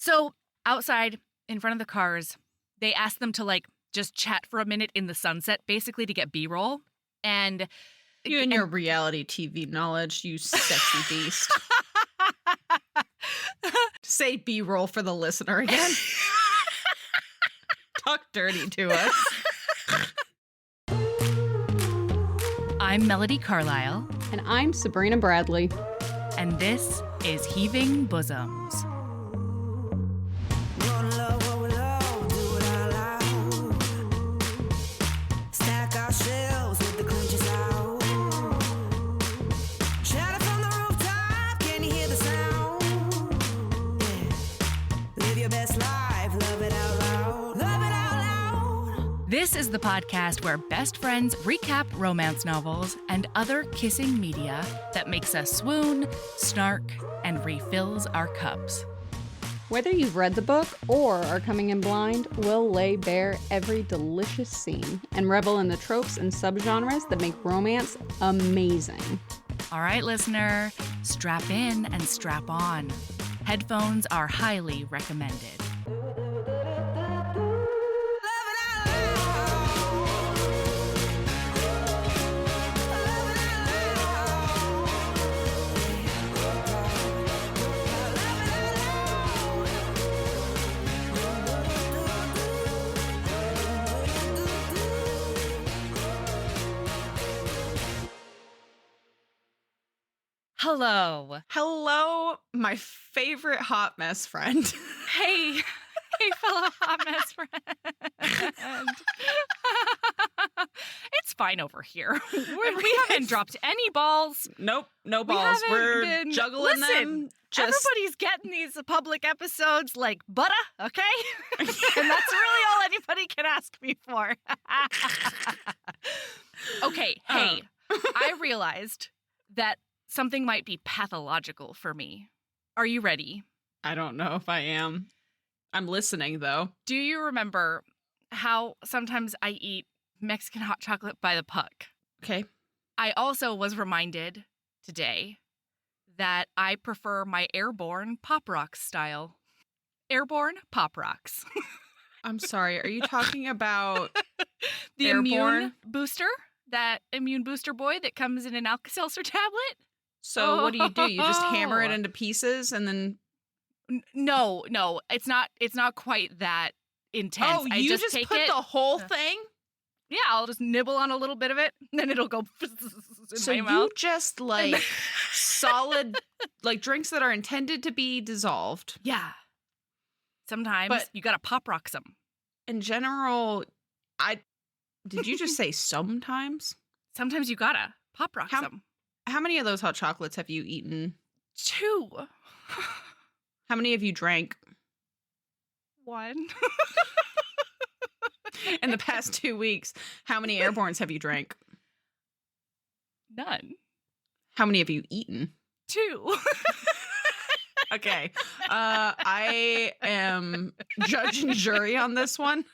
So outside in front of the cars, they asked them to like just chat for a minute in the sunset, basically to get B-roll. And you and your reality TV knowledge, you sexy beast. Say B-roll for the listener again. Talk dirty to us. I'm Melody Carlisle. And I'm Sabrina Bradley. And this is Heaving Bosoms. This is the podcast where best friends recap romance novels and other kissing media that makes us swoon, snark, and refills our cups. Whether you've read the book or are coming in blind, we'll lay bare every delicious scene and revel in the tropes and subgenres that make romance amazing. All right, listener, strap in and strap on. Headphones are highly recommended. Hello. Hello, my favorite hot mess friend. Hey, fellow hot mess friend. It's fine over here. We haven't dropped any balls. Nope, no balls. We're juggling them. Everybody's getting these public episodes like butter, okay? And that's really all anybody can ask me for. Okay, hey, I realized that something might be pathological for me. Are you ready? I don't know if I am. I'm listening, though. Do you remember how sometimes I eat Mexican hot chocolate by the puck? Okay. I also was reminded today that I prefer my airborne Pop Rocks style. Airborne Pop Rocks. I'm sorry. Are you talking about the airborne immune booster? That immune booster boy that comes in an Alka-Seltzer tablet? So what do? You just hammer it into pieces and then... No, it's not quite that intense. Oh, I you just just take put it, the whole thing? Yeah, I'll just nibble on a little bit of it, and then it'll go in so my mouth. You just like solid, like drinks that are intended to be dissolved. Yeah. Sometimes but you gotta pop rock some. In general, did you just say sometimes? Sometimes you gotta pop rock some. How many of those hot chocolates have you eaten? 2. How many have you drank? 1. In the past 2 weeks, how many airbornes have you drank? None. How many have you eaten? 2. Okay. I am judge and jury on this one.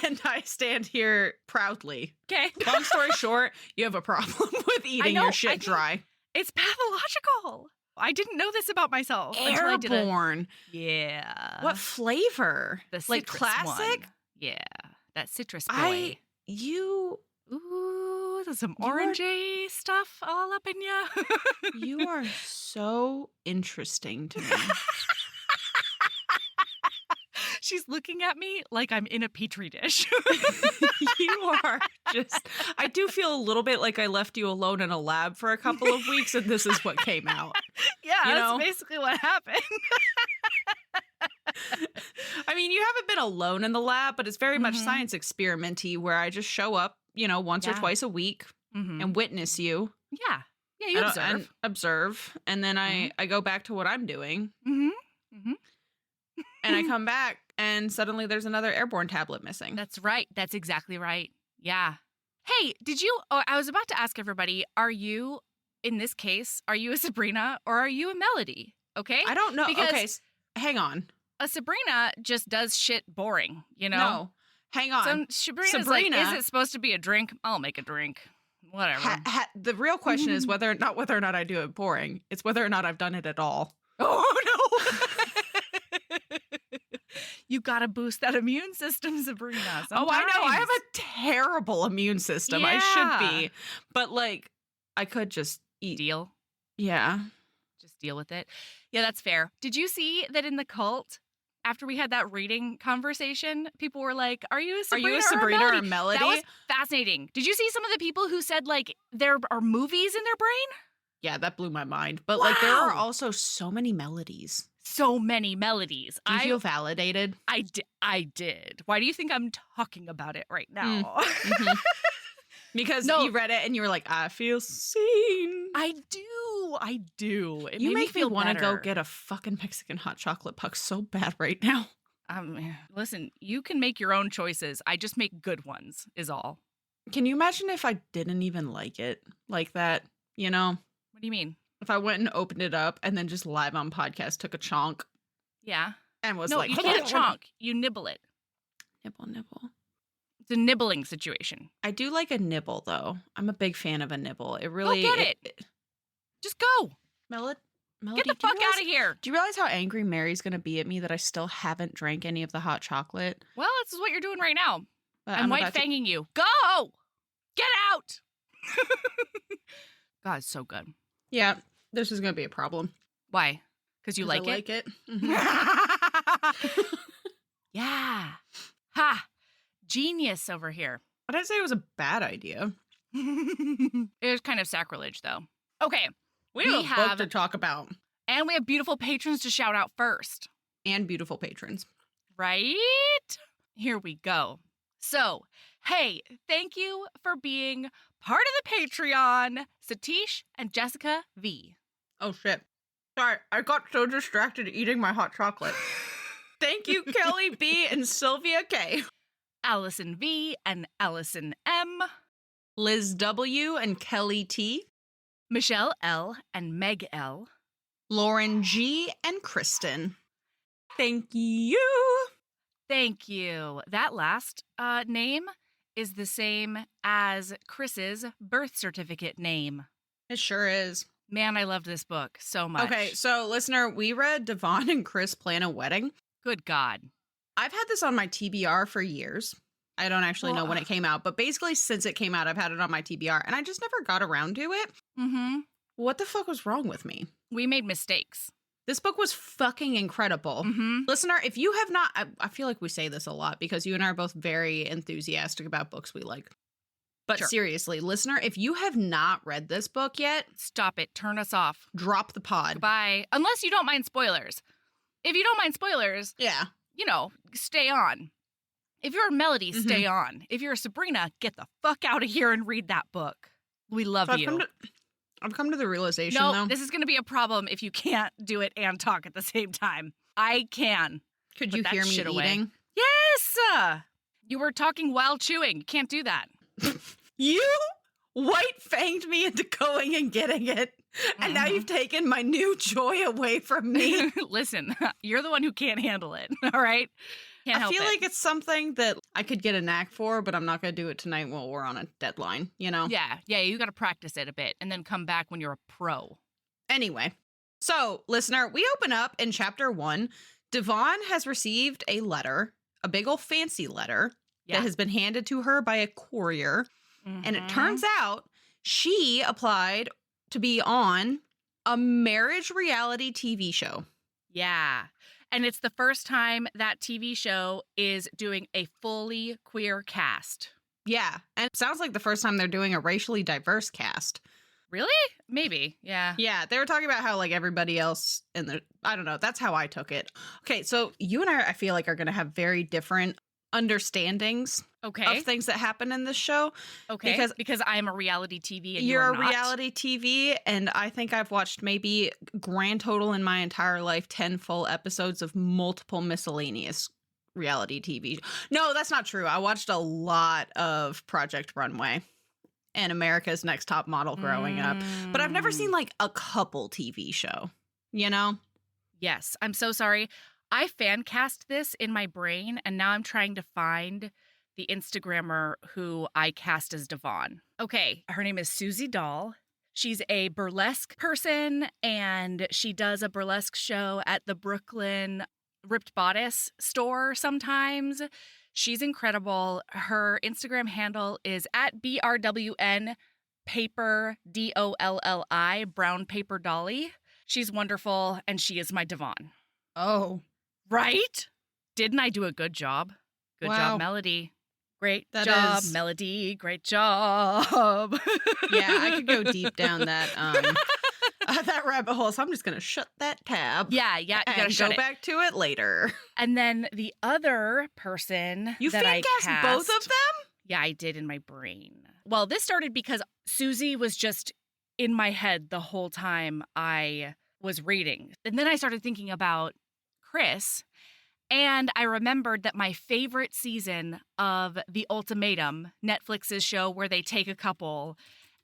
And I stand here proudly. Okay. Long story short, you have a problem with eating your shit dry. It's pathological. I didn't know this about myself. Airborne. Yeah. What flavor? The citrus like classic? One. Yeah. That citrus boy. Ooh, there's some orangey stuff all up in ya. You are so interesting to me. She's looking at me like I'm in a petri dish. You are just... I do feel a little bit like I left you alone in a lab for a couple of weeks and this is what came out. Yeah, that's basically what happened. I mean, you haven't been alone in the lab, but it's very much science experiment-y where I just show up, once or twice a week and witness you. Yeah. Yeah, you observe. And then I go back to what I'm doing. And I come back and suddenly there's another airborne tablet missing. That's right. That's exactly right. Yeah. Hey, I was about to ask everybody, in this case, are you a Sabrina or are you a Melody? Okay? I don't know. Because okay, hang on. A Sabrina just does shit boring, No, hang on. So Sabrina's like, is it supposed to be a drink? I'll make a drink. Whatever. The real question is whether or not I do it boring. It's whether or not I've done it at all. Oh, no. You gotta boost that immune system, Sabrina. Sometimes. Oh, I know. I have a terrible immune system. I should be. But, like, I could just eat. Deal. Yeah. Just deal with it. Yeah, that's fair. Did you see that in the cult, after we had that reading conversation, people were like, are you a Sabrina, or a Melody? That was fascinating. Did you see some of the people who said, like, there are movies in their brain? Yeah, that blew my mind. But, like, there are also so many melodies. So many melodies. Do you feel validated? I did. Why do you think I'm talking about it right now? Mm-hmm. Because you read it and you were like, I feel seen. I do. It you made make me want to better. go get a fucking Mexican hot chocolate puck so bad right now. Listen, you can make your own choices. I just make good ones, is all. Can you imagine if I didn't even like it like that, you know? What do you mean? If I went and opened it up and then just live on podcast took a chonk. Yeah. And was no, like, you can't chonk. You nibble it. Nibble. It's a nibbling situation. I do like a nibble, though. I'm a big fan of a nibble. It really... Go get it. Just go. Melody, get the fuck out of here. Do you realize how angry Mary's going to be at me that I still haven't drank any of the hot chocolate? Well, this is what you're doing right now. I'm white fanging you. Go! Get out! God, it's so good. Yeah, this is going to be a problem. Why? Because you like it? I like it. Yeah. Ha! Genius over here. I didn't say it was a bad idea. It was kind of sacrilege, though. Okay. We have a book to talk about. And we have beautiful patrons to shout out first. And beautiful patrons. Right? Here we go. So, hey, thank you for being part of the Patreon, Satish and Jessica V. Oh, shit. Sorry, I got so distracted eating my hot chocolate. Thank you, Kelly B. and Sylvia K. Allison V. and Allison M. Liz W. and Kelly T. Michelle L. and Meg L. Lauren G. and Kristen. Thank you. Thank you. That last name is the same as Chris's birth certificate name. It sure is. Man, I loved this book so much. Okay, so listener, we read Devon and Kris Plan a Wedding. Good God. I've had this on my TBR for years. I don't actually know when it came out, but basically since it came out, I've had it on my TBR, and I just never got around to it. Mm-hmm. What the fuck was wrong with me? We made mistakes. This book was fucking incredible. Mm-hmm. Listener, if you have not, I feel like we say this a lot because you and I are both very enthusiastic about books we like. But seriously, listener, if you have not read this book yet, stop it. Turn us off. Drop the pod. Goodbye. Unless you don't mind spoilers. If you don't mind spoilers, yeah, you know, stay on. If you're a Melody, stay on. If you're a Sabrina, get the fuck out of here and read that book. We love you. I've come to the realization, though. This is going to be a problem if you can't do it and talk at the same time. I can. Could you hear me eating? Away. Yes! You were talking while chewing. You can't do that. You white-fanged me into going and getting it, and now you've taken my new joy away from me. Listen, you're the one who can't handle it, all right? I feel like it's something that I could get a knack for, but I'm not going to do it tonight while we're on a deadline, you know? Yeah, you got to practice it a bit and then come back when you're a pro. Anyway, so, listener, we open up in chapter 1. Devon has received a letter, a big old fancy letter, that has been handed to her by a courier. And it turns out she applied to be on a marriage reality TV show. Yeah. And it's the first time that TV show is doing a fully queer cast. Yeah. And it sounds like the first time they're doing a racially diverse cast. Really? Maybe. Yeah. Yeah. They were talking about how, like, everybody else in the, I don't know. That's how I took it. Okay. So you and I feel like, are going to have very different understandings of things that happen in this show. Okay. Because I'm a reality TV and you're a not. Reality TV, and I think I've watched maybe grand total in my entire life 10 full episodes of multiple miscellaneous reality TV. No, that's not true. I watched a lot of Project Runway and America's Next Top Model growing up, but I've never seen like a couple TV show, you know? Yes. I'm so sorry. I fan cast this in my brain, and now I'm trying to find the Instagrammer who I cast as Devon. Okay, her name is Susie Dahl. She's a burlesque person, and she does a burlesque show at the Brooklyn ripped bodice store sometimes. She's incredible. Her Instagram handle is at BRWN Paper DOLLI, Brown Paper Dolly. She's wonderful, and she is my Devon. Oh. Right? Didn't I do a good job? Good job, Melody. Great job, Melody. Great job. Yeah, I could go deep down that that rabbit hole, so I'm just going to shut that tab. Yeah, you got to go back to it later. And then the other person you that I cast both of them? Yeah, I did in my brain. Well, this started because Susie was just in my head the whole time I was reading. And then I started thinking about Kris, and I remembered that my favorite season of The Ultimatum, Netflix's show where they take a couple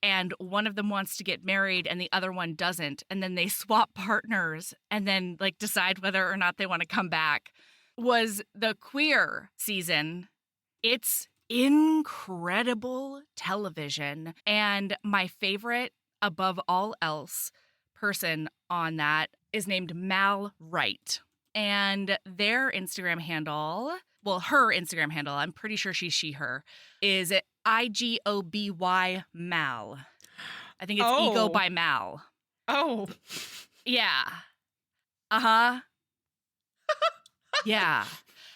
and one of them wants to get married and the other one doesn't, and then they swap partners and then like decide whether or not they want to come back, was the queer season. It's incredible television, and my favorite above all else person on that is named Mal Wright. And their Instagram handle, well, her Instagram handle, I'm pretty sure she's she/her, is IGOBY Mal. I think it's Ego by Mal. Oh. Yeah. Uh-huh. Yeah.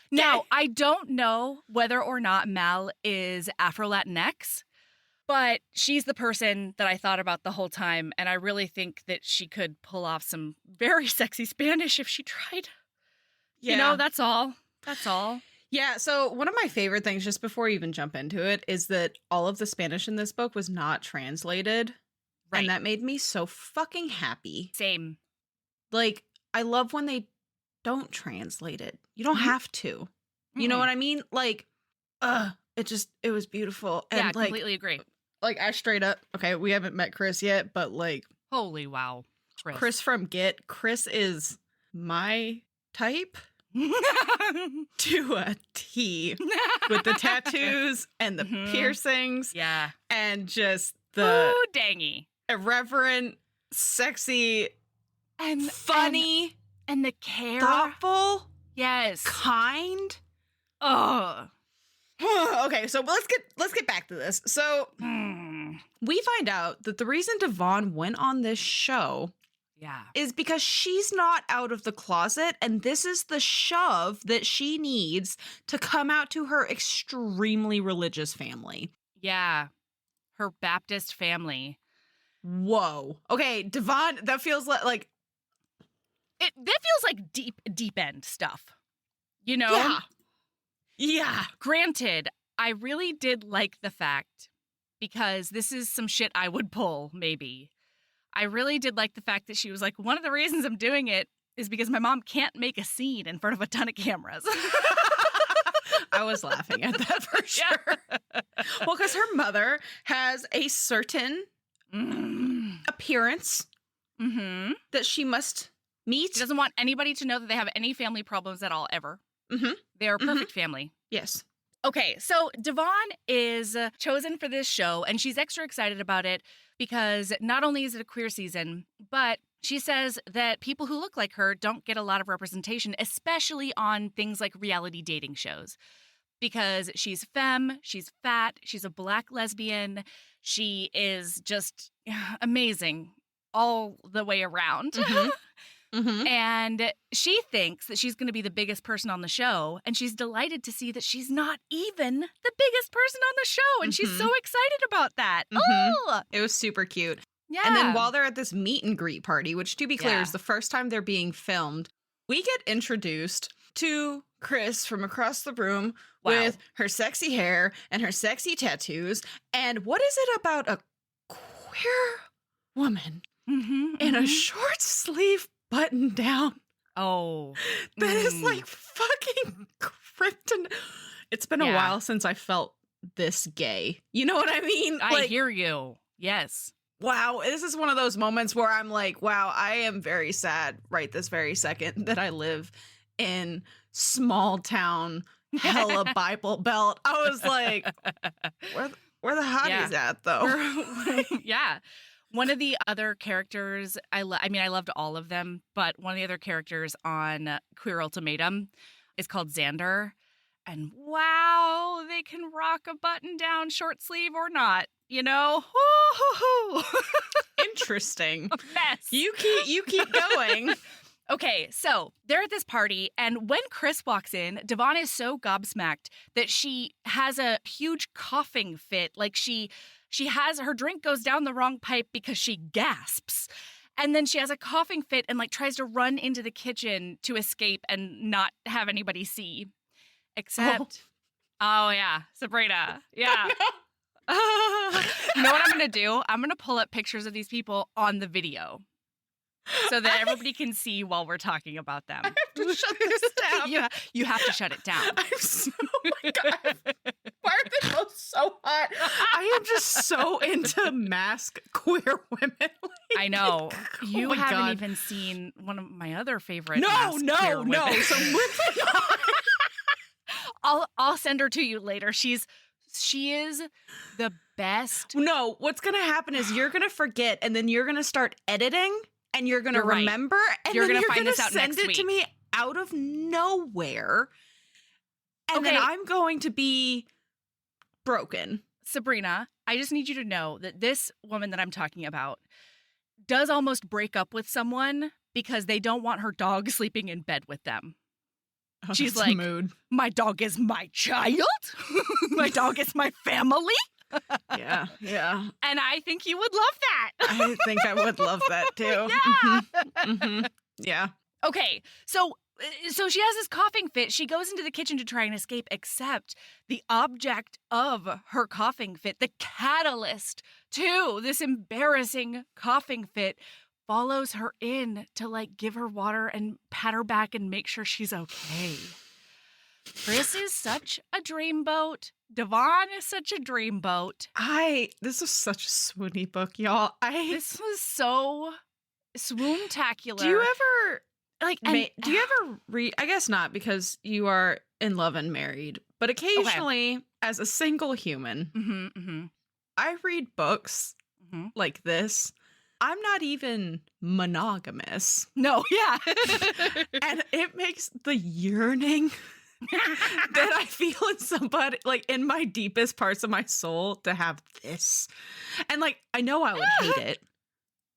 Now, I don't know whether or not Mal is Afro-Latinx, but she's the person that I thought about the whole time, and I really think that she could pull off some very sexy Spanish if she tried. Yeah. You know, that's all. That's all. Yeah, so one of my favorite things, just before you even jump into it, is that all of the Spanish in this book was not translated. Right. And that made me so fucking happy. Same. Like, I love when they don't translate it. You don't have to. You know what I mean? Like, it was beautiful. And yeah, I completely agree. Like, I straight up, okay, we haven't met Kris yet, but like. Holy wow. Kris from Get. Kris is my type. To a T, with the tattoos and the piercings. Yeah. And just the dangy, irreverent, sexy, and funny, and the care, thoughtful, yes, kind. Oh. Okay, so let's get back to this. So we find out that the reason Devon went on this show is because she's not out of the closet, and this is the shove that she needs to come out to her extremely religious family. Yeah. Her Baptist family. Whoa. Okay, Devon, that feels like that feels like deep end stuff. You know? Yeah. Granted, I really did like the fact, because this is some shit I would pull, maybe. I really did like the fact that she was like, one of the reasons I'm doing it is because my mom can't make a scene in front of a ton of cameras. I was laughing at that for sure. Yeah. Well, because her mother has a certain appearance that she must meet. She doesn't want anybody to know that they have any family problems at all, ever. They are a perfect family. Yes. Okay, so Devon is chosen for this show, and she's extra excited about it because not only is it a queer season, but she says that people who look like her don't get a lot of representation, especially on things like reality dating shows. Because she's femme, she's fat, she's a Black lesbian, she is just amazing all the way around. And she thinks that she's going to be the biggest person on the show, and she's delighted to see that she's not even the biggest person on the show, and she's so excited about that. Oh, it was super cute. Yeah. And then while they're at this meet and greet party, which to be clear is the first time they're being filmed, we get introduced to Kris from across the room with her sexy hair and her sexy tattoos. And what is it about a queer woman in a short sleeve button down? That is like fucking kryptonite. It's been a while since I felt this gay. You know what I mean? I hear you. Yes. Wow. This is one of those moments where I'm like, wow, I am very sad right this very second that I live in small town, hella Bible Belt. I was like, where the hotties at though? One of the other characters, I loved all of them, but one of the other characters on Queer Ultimatum is called Xander. And wow, they can rock a button-down short sleeve or not, you know? Interesting. A mess. You keep going. Okay, so they're at this party, and when Kris walks in, Devon is so gobsmacked that she has a huge coughing fit. Like she has her drink goes down the wrong pipe because she gasps. And then she has a coughing fit and like tries to run into the kitchen to escape and not have anybody see. Except, oh yeah, Sabrina. Yeah. You know what I'm going to do? I'm going to pull up pictures of these people on the video so that everybody can see while we're talking about them. I have to shut this down. You have to shut it down. Oh my God. Why are they both so hot? I am just so into masked queer women. I know. You my haven't God. even seen one of my other favorite No. queer women. So moving on. I'll send her to you later. She is the best. No, what's going to happen is you're going to forget, and then you're going to start editing, and you're going to You're right. remember, and You're then gonna you're find going this to out send next it to week. me out of nowhere, and then Okay. I'm going to be broken. Sabrina, I just need you to know that this woman that I'm talking about does almost break up with someone because they don't want her dog sleeping in bed with them. Oh, She's that's like, mood. My dog is my child. My dog is my family. Yeah. And I think you would love that. I think I would love that too. Yeah. Mhm. Yeah. Okay, so she has this coughing fit. She goes into the kitchen to try and escape, except the object of her coughing fit, the catalyst to this embarrassing coughing fit, follows her in to like give her water and pat her back and make sure she's okay. Kris is such a dreamboat. Devon is such a dreamboat. This was such a swoony book, y'all. This was so swoon-tacular. Do you ever like? do you ever read? I guess not, because you are in love and married. But occasionally, as a single human, I read books like this. I'm not even monogamous. No, yeah. And it makes the yearning that I feel in somebody, like in my deepest parts of my soul, to have this. And like, I know I would hate it.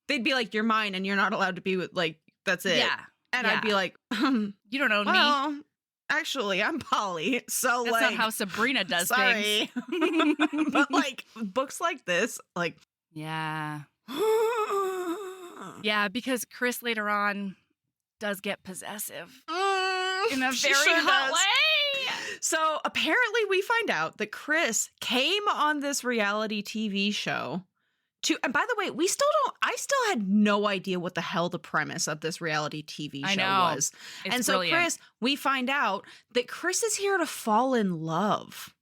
They'd be like, you're mine and you're not allowed to be with, like, that's it. Yeah. And yeah. I'd be like, you don't own me. well, actually, I'm poly. So That's like, not how Sabrina does sorry. things. But like books like this, like, yeah. Yeah, because Kris later on does get possessive in a she very sure hot does. way. So apparently we find out that Kris came on this reality TV show and by the way, I still had no idea what the hell the premise of this reality TV show was. It's and so brilliant. Kris, we find out that Kris is here to fall in love.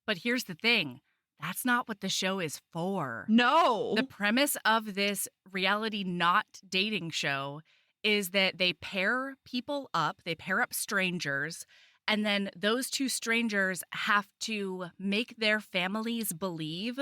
But here's the thing. That's not what the show is for. No. The premise of this reality not dating show is that they pair people up, they pair up strangers, and then those two strangers have to make their families believe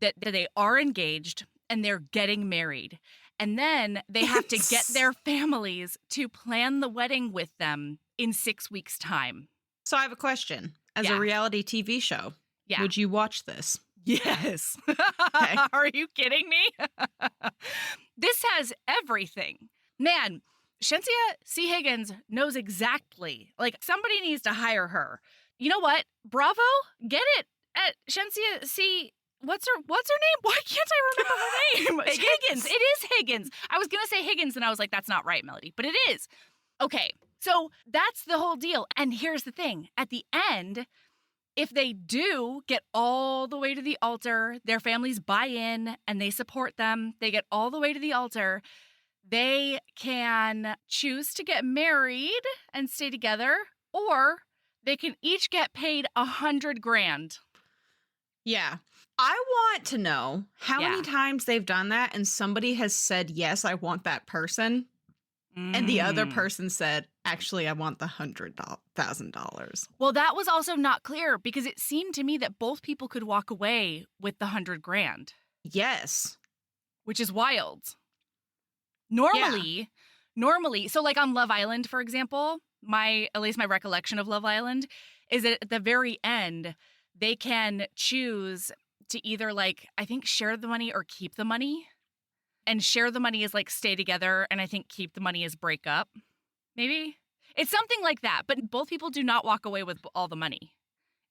that they are engaged and they're getting married. And then they have to get their families to plan the wedding with them in 6 weeks' time. So I have a question. As a reality TV show, would you watch this? Yes. Okay. Are you kidding me? This has everything. Man, Chencia C. Higgins knows exactly. Like, somebody needs to hire her. You know what? Bravo, get it at Chencia C. What's her name? Why can't I remember her name? Higgins. It is Higgins. I was going to say Higgins, and I was like, that's not right, Melody. But it is. Okay, so that's the whole deal. And here's the thing. At the end, if they do get all the way to the altar, their families buy in and they support them, they get all the way to the altar, they can choose to get married and stay together, or they can each get paid $100,000. Yeah. I want to know how many times they've done that and somebody has said, yes, I want that person. And the other person said, actually, I want the $100,000. Well, that was also not clear because it seemed to me that both people could walk away with the $100,000. Yes. which is wild. Normally, so like on Love Island, for example, at least my recollection of Love Island is that at the very end, they can choose to either like, I think, share the money or keep the money. And share the money is like stay together, and I think keep the money is break up. Maybe? It's something like that, but both people do not walk away with all the money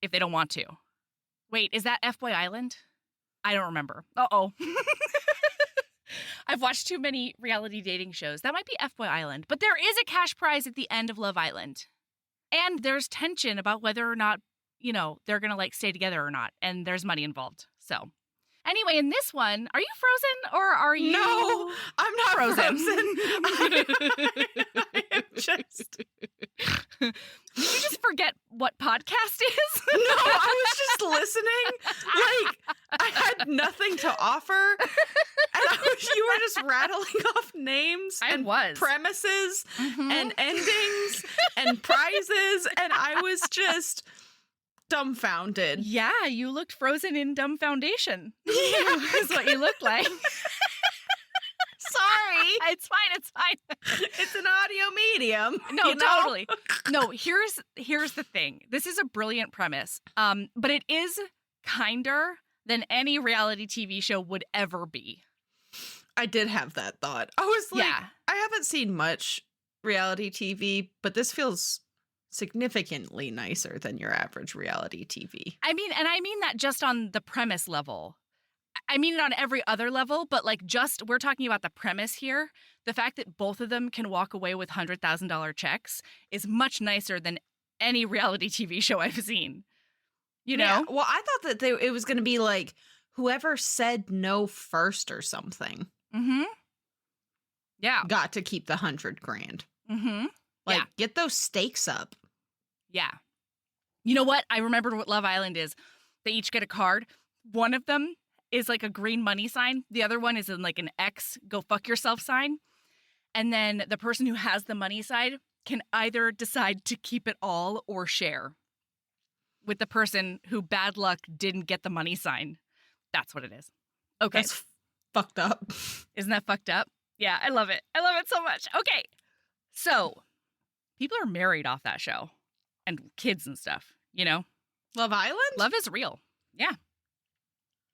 if they don't want to. Wait, is that F-Boy Island? I don't remember. Uh-oh. I've watched too many reality dating shows. That might be F-Boy Island. But there is a cash prize at the end of Love Island. And there's tension about whether or not, they're going to like stay together or not. And there's money involved. So anyway, in this one, are you frozen or are you? No, I'm not frozen. I am just. Did you just forget what podcast is? No, I was just listening. Like, I had nothing to offer. And you were just rattling off names and premises and endings and prizes. And I was just dumbfounded. Yeah, you looked frozen in dumb foundation. Yeah. Is what you looked like. Sorry. It's fine. It's an audio medium. No, totally. No, here's the thing. This is a brilliant premise. But it is kinder than any reality TV show would ever be. I did have that thought. I was like, I haven't seen much reality TV, but this feels significantly nicer than your average reality TV. I mean that just on the premise level. I mean it on every other level, but like we're talking about the premise here. The fact that both of them can walk away with $100,000 checks is much nicer than any reality TV show I've seen. You know? Yeah. Well, I thought that it was going to be like whoever said no first or something. Mm-hmm. Yeah. Got to keep the $100,000. Mm-hmm. Like, get those stakes up. Yeah. You know what? I remembered what Love Island is. They each get a card. One of them is like a green money sign. The other one is in like an X, go fuck yourself sign. And then the person who has the money side can either decide to keep it all or share with the person who bad luck didn't get the money sign. That's what it is. Okay. That's fucked up. Isn't that fucked up? Yeah, I love it. I love it so much. Okay. So people are married off that show and kids and stuff, Love Island? Love is real. Yeah.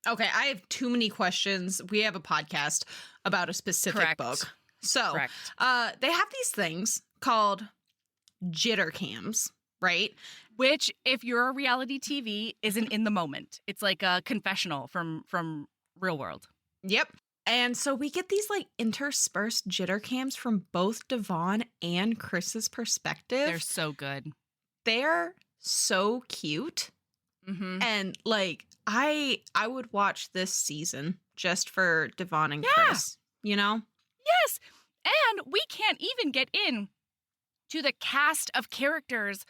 Okay, I have too many questions. We have a podcast about a specific book. So, they have these things called jitter cams, right? Which, if you're a reality TV, isn't in the moment. It's like a confessional from real world. Yep. And so we get these like interspersed jitter cams from both Devon and Kris's perspective. They're so good. They're so cute. Mm-hmm. And like, I would watch this season just for Devon and Kris, Yes. And we can't even get in to the cast of characters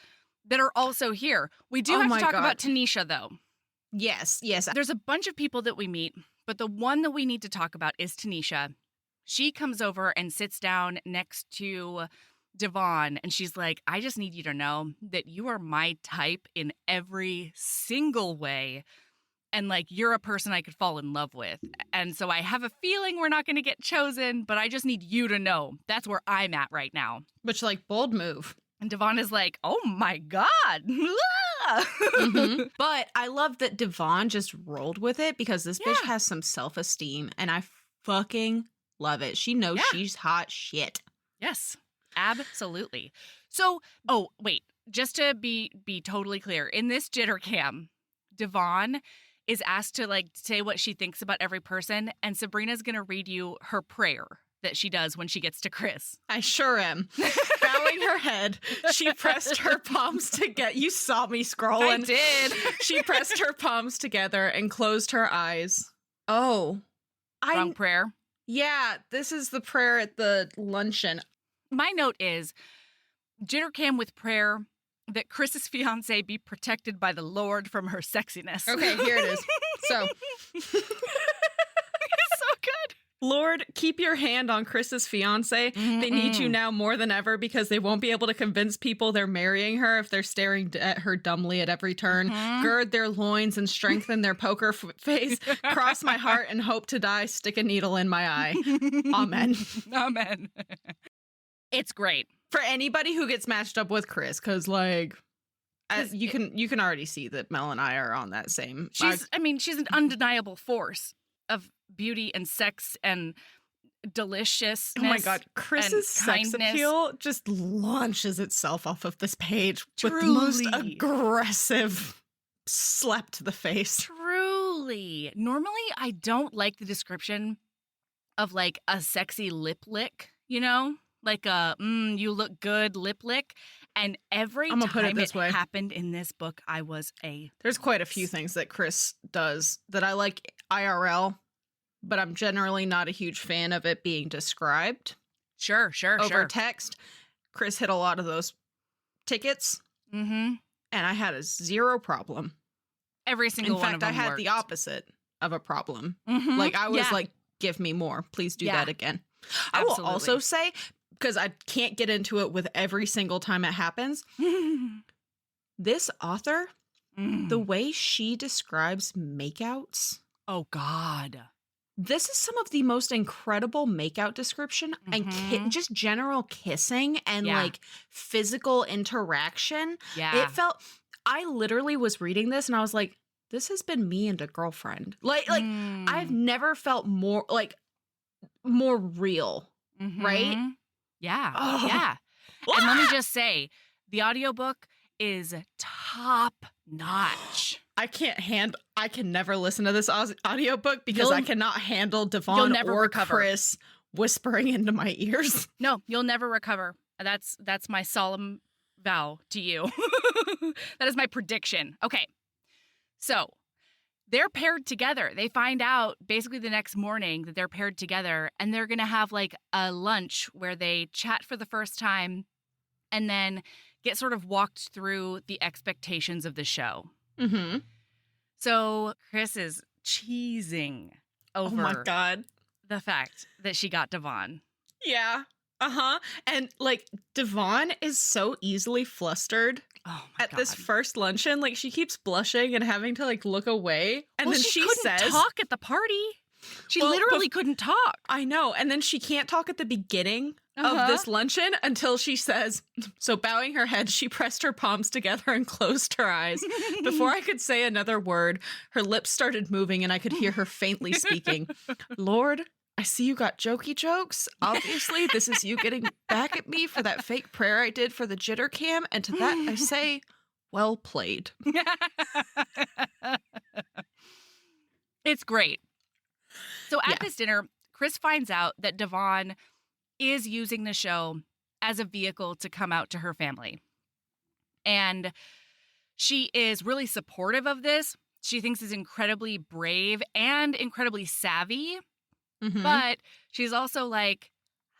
that are also here. We do have to talk about Tanisha, though. Yes. There's a bunch of people that we meet, but the one that we need to talk about is Tanisha. She comes over and sits down next to Devon, and she's like, I just need you to know that you are my type in every single way. And like, you're a person I could fall in love with. And so I have a feeling we're not going to get chosen, but I just need you to know that's where I'm at right now. Which, like, bold move. And Devon is like, oh my God. Mm-hmm. But I love that Devon just rolled with it because this bitch has some self-esteem and I fucking love it. She knows she's hot shit. Yes, absolutely. So, wait, just to be totally clear, in this jitter cam, Devon is asked to like say what she thinks about every person, and Sabrina's going to read you her prayer that she does when she gets to Kris. I sure am. Bowing her head, she pressed her palms together. You saw me scrolling. I did. She pressed her palms together and closed her eyes. Oh. Wrong prayer? Yeah, this is the prayer at the luncheon. My note is, jitter cam with prayer that Kris's fiance be protected by the Lord from her sexiness. Okay, here it is. So. It's so good. Lord, keep your hand on Kris's fiance. They need you now more than ever because they won't be able to convince people they're marrying her if they're staring at her dumbly at every turn. Gird their loins and strengthen their poker face. Cross my heart and hope to die. Stick a needle in my eye. Amen. Amen. It's great. For anybody who gets matched up with Kris, because you can already see that Mel and I are on that same. She's an undeniable force of beauty and sex and deliciousness. Oh my God, Kris's sex appeal just launches itself off of this page with the most aggressive slap to the face. Truly. Normally, I don't like the description of like a sexy lip lick, you know? Like a, you look good lip lick. And every time it happened in this book, There's quite a few things that Kris does that I like IRL, but I'm generally not a huge fan of it being described. Sure. Over text. Kris hit a lot of those tickets. And I had a zero problem. Every single one of them In fact, I had the opposite of a problem. Like, I was like, give me more. Please do that again. Absolutely. I will also say, because I can't get into it with every single time it happens, this author, the way she describes makeouts. Oh, God. This is some of the most incredible makeout description and just general kissing and like physical interaction. Yeah. It felt, I literally was reading this and I was like, this has been me and a girlfriend. Like I've never felt more real, right? Yeah. Oh. Yeah. And let me just say, the audiobook is top notch. I can never listen to this audiobook because I cannot handle Devon or Kris whispering into my ears. No, you'll never recover. That's my solemn vow to you. That is my prediction. Okay. So they're paired together. They find out basically the next morning that they're paired together, and they're going to have like a lunch where they chat for the first time and then get sort of walked through the expectations of the show. So Kris is cheesing over the fact that she got Devon. Yeah. And like Devon is so easily flustered at this first luncheon. Like she keeps blushing and having to like look away. And then she couldn't says, talk at the party. She literally couldn't talk. I know. And then she can't talk at the beginning of this luncheon until she says, so bowing her head, she pressed her palms together and closed her eyes. Before I could say another word, her lips started moving and I could hear her faintly speaking. Lord, I see you got jokey jokes. Obviously, this is you getting back at me for that fake prayer I did for the jitter cam. And to that, I say, well played. It's great. So at this dinner, Kris finds out that Devon is using the show as a vehicle to come out to her family. And she is really supportive of this. She thinks it's incredibly brave and incredibly savvy. But she's also like,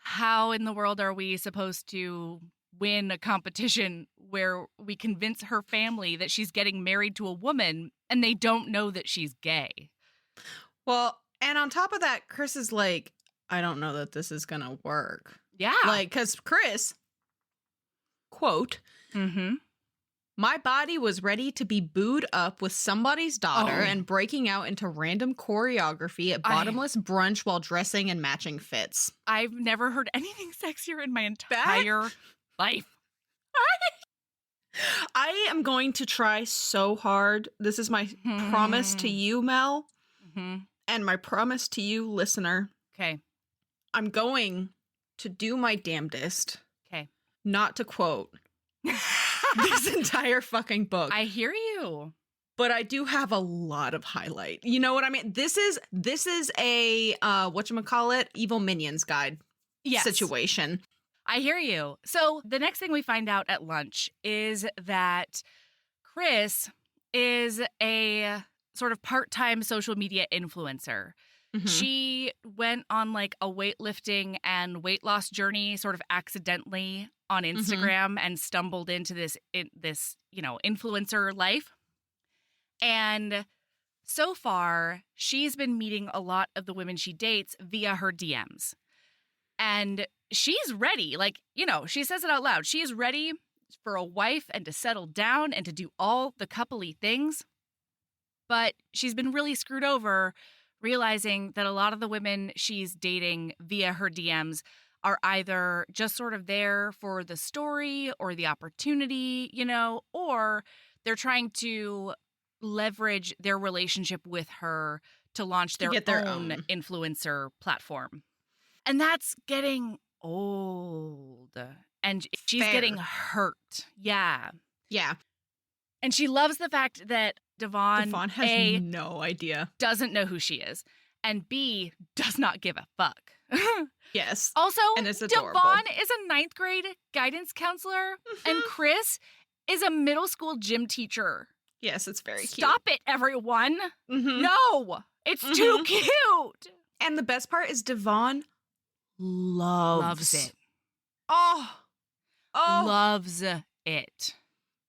how in the world are we supposed to win a competition where we convince her family that she's getting married to a woman and they don't know that she's gay? Well, and on top of that, Kris is like, I don't know that this is going to work. Yeah. Like, because Kris, quote, my body was ready to be booed up with somebody's daughter and breaking out into random choreography at bottomless brunch while dressing in matching fits. I've never heard anything sexier in my entire life. I am going to try so hard. This is my promise to you, Mel, and my promise to you, listener. Okay. I'm going to do my damnedest. Okay. Not to quote this entire fucking book. I hear you. But I do have a lot of highlight. You know what I mean? This is a whatchamacallit, Evil Minions guide situation. I hear you. So the next thing we find out at lunch is that Kris is a sort of part-time social media influencer. She went on like a weightlifting and weight loss journey sort of accidentally on Instagram and stumbled into this influencer life. And so far, she's been meeting a lot of the women she dates via her DMs. And she's ready. Like, she says it out loud. She is ready for a wife and to settle down and to do all the coupley things. But she's been really screwed over, realizing that a lot of the women she's dating via her DMs are either just sort of there for the story or the opportunity, or they're trying to leverage their relationship with her to launch their own influencer platform. And that's getting old. And she's getting hurt. Yeah. Yeah. And she loves the fact that Devon has no idea. Doesn't know who she is. And B, does not give a fuck. Yes. Also, and it's adorable. Devon is a 9th grade guidance counselor. And Kris is a middle school gym teacher. Yes, it's very cute. Stop it, everyone. No, it's too cute. And the best part is Devon loves it. Oh. Loves it.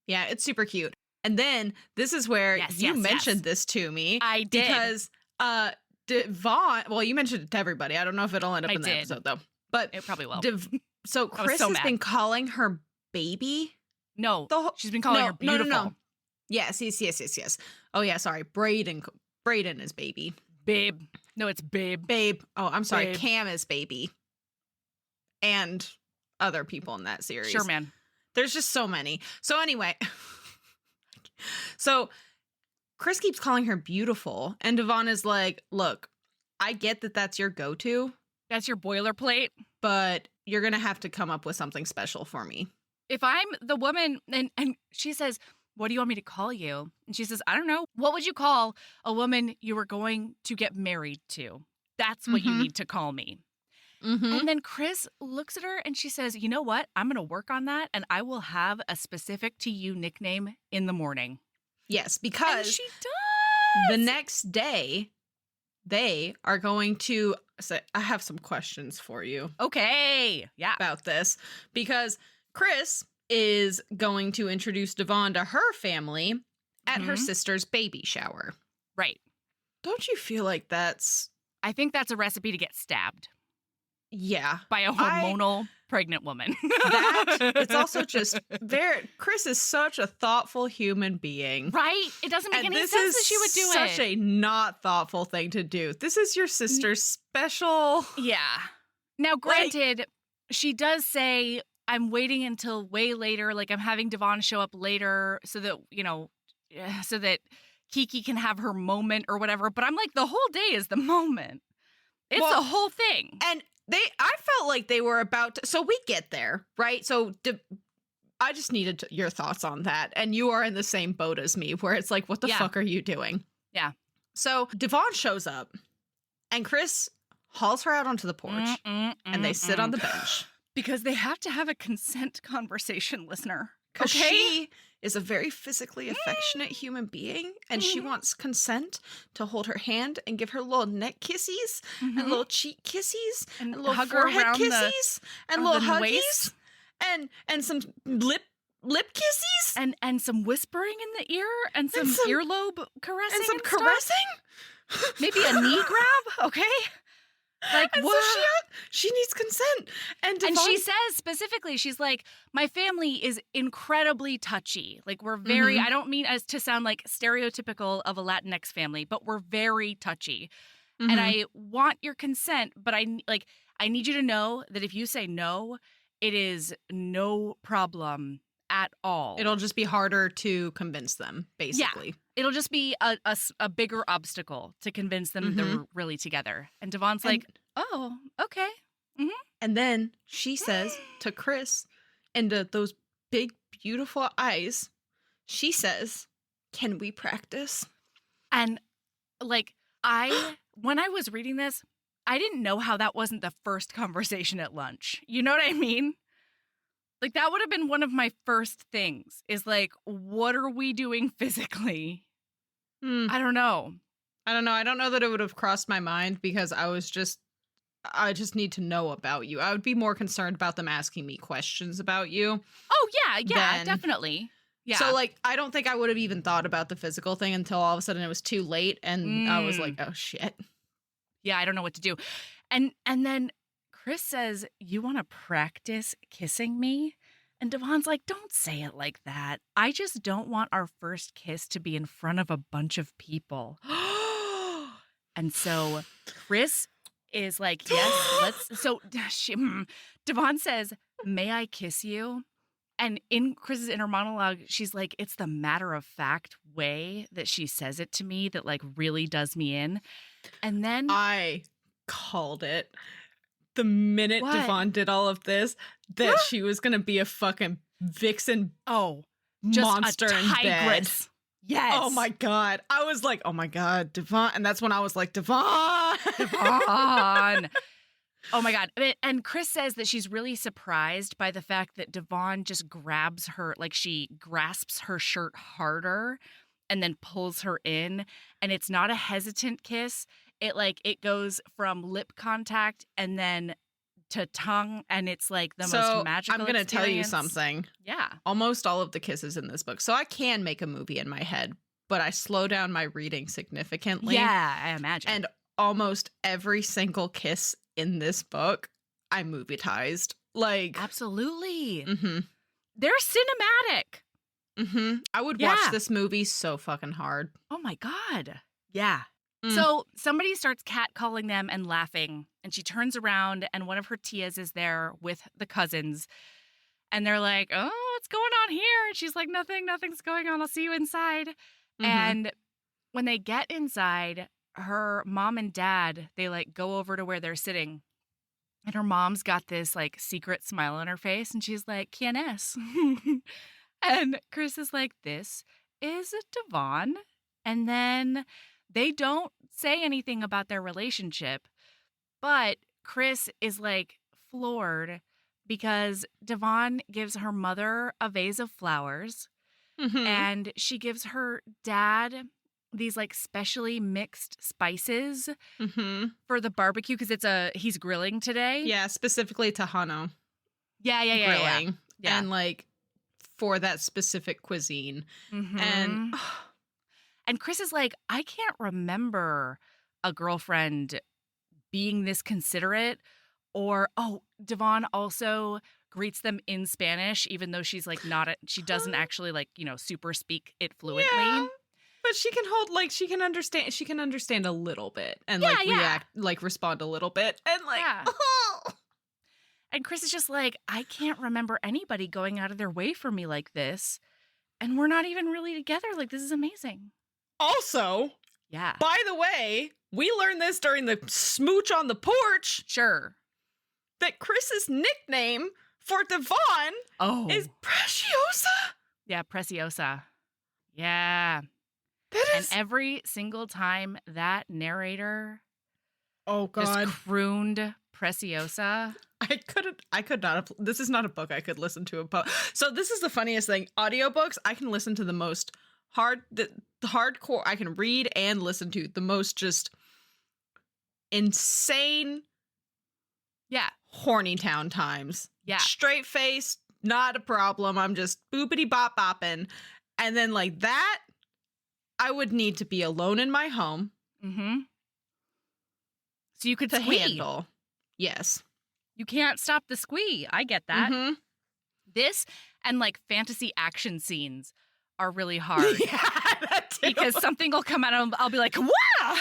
Yeah, it's super cute. And then this is where you mentioned this to me. I did. Because Devon, well, you mentioned it to everybody. I don't know if it'll end up in the episode, though. But it probably will. So Kris has been calling her baby. No, she's been calling her beautiful. No. Yes. Oh, yeah, sorry. Braden is baby. Babe. No, it's babe. Babe. Oh, I'm sorry. Babe. Cam is baby. And other people in that series. Sure, man. There's just so many. So anyway, so Kris keeps calling her beautiful. And Devon is like, look, I get that that's your go-to. That's your boilerplate. But you're going to have to come up with something special for me. If I'm the woman, and she says, what do you want me to call you? And she says, I don't know. What would you call a woman you were going to get married to? That's what you need to call me. And then Kris looks at her and she says, you know what? I'm going to work on that and I will have a specific to you nickname in the morning. Yes, because and she does. The next day, they are going to say, I have some questions for you. Okay. Yeah. About this. Because Kris is going to introduce Devon to her family at her sister's baby shower. Right. Don't you feel like I think that's a recipe to get stabbed. Yeah. By a hormonal pregnant woman. It's also just Kris is such a thoughtful human being. Right? It doesn't make any sense that she would do it. Such a not thoughtful thing to do. This is your sister's special. Yeah. Now, granted, she does say, I'm waiting until way later. Like, I'm having Devon show up later so that, so that Kiki can have her moment or whatever. But I'm like, the whole day is the moment. It's the whole thing. And I felt like they were about to, so we get there, right? So I just needed your thoughts on that. And you are in the same boat as me where it's like, what the fuck are you doing? Yeah. So Devon shows up and Kris hauls her out onto the porch and they sit on the bench. Because they have to have a consent conversation, listener. Because she is a very physically affectionate human being, and she wants consent to hold her hand and give her little neck kisses and little cheek kisses and little forehead kisses and little huggies and some lip kisses and some whispering in the ear and some earlobe caressing and some caressing. Maybe a knee grab, okay? Like, and what? So she needs consent. And she says specifically, she's like, my family is incredibly touchy. Like, we're very, I don't mean as to sound like stereotypical of a Latinx family, but we're very touchy. And I want your consent, but I need you to know that if you say no, it is no problem at all. It'll just be harder to convince them, basically. Yeah. It'll just be a bigger obstacle to convince them they're really together. And Devon's like, oh, okay. And then she says to Kris, into those big, beautiful eyes, she says, can we practice? And like, when I was reading this, I didn't know how that wasn't the first conversation at lunch. You know what I mean? Like, that would have been one of my first things is like, what are we doing physically? I don't know. I don't know that it would have crossed my mind because I just need to know about you. I would be more concerned about them asking me questions about you. Oh, yeah, definitely. Yeah. So, like, I don't think I would have even thought about the physical thing until all of a sudden it was too late. And I was like, oh, shit. Yeah, I don't know what to do. And then Kris says, you want to practice kissing me? And Devon's like, don't say it like that. I just don't want our first kiss to be in front of a bunch of people. And so Kris is like, yes, let's. So Devon says, may I kiss you? And in Kris's inner monologue, she's like, it's the matter-of-fact way that she says it to me that, like, really does me in. And then I called it the minute Devon did all of this that she was going to be a fucking vixen monster in bed. Yes. Oh, my God. I was like, oh, my God, Devon. And that's when I was like, Devon. Devon. Oh, my God. And Kris says that she's really surprised by the fact that Devon just grabs her, like she grasps her shirt harder and then pulls her in. And it's not a hesitant kiss. It goes from lip contact and then to tongue. And it's like the most magical I'm going to tell you experience. something. Yeah. Almost all of the kisses in this book. So I can make a movie in my head, but I slow down my reading significantly. Yeah, I imagine. And almost every single kiss in this book, I movie-tized. Like, absolutely. Mm-hmm. They're cinematic. Mm-hmm. I would watch this movie so fucking hard. Oh my God. Yeah. So somebody starts catcalling them and laughing, and she turns around, and one of her tias is there with the cousins, and they're like, oh, what's going on here? And she's like, nothing's going on. I'll see you inside. Mm-hmm. And when they get inside, her mom and dad, they like go over to where they're sitting, and her mom's got this like secret smile on her face, and she's like, ¿Quién es? And Kris is like, this is Devon. And then they don't say anything about their relationship, but Kris is like floored because Devon gives her mother a vase of flowers, and she gives her dad these like specially mixed spices for the barbecue because he's grilling today. Yeah, specifically Tejano. Yeah. Grilling. Yeah. And like for that specific cuisine. And Kris is like, I can't remember a girlfriend being this considerate. Or, Devon also greets them in Spanish, even though she's like she doesn't actually like, super speak it fluently. Yeah, but she can understand a little bit and react, like respond a little bit. And like, And Kris is just like, I can't remember anybody going out of their way for me like this. And we're not even really together. Like, this is amazing. Also, by the way, we learned this during the smooch on the porch. Sure. That Kris's nickname for Devon is Preciosa. Yeah, Preciosa. Yeah. And every single time that narrator just crooned Preciosa. I could not have, this is not a book I could listen to. So this is the funniest thing. Audiobooks, I can listen to the most the hardcore, I can read and listen to the most just insane horny town times. Yeah. Straight face, not a problem. I'm just boopity bop bopping. And then like that, I would need to be alone in my home. So you could squee. Handle. Yes. You can't stop the squee. I get that. This and like fantasy action scenes are really hard. Yeah, that too. Because something will come out and I'll be like, wow!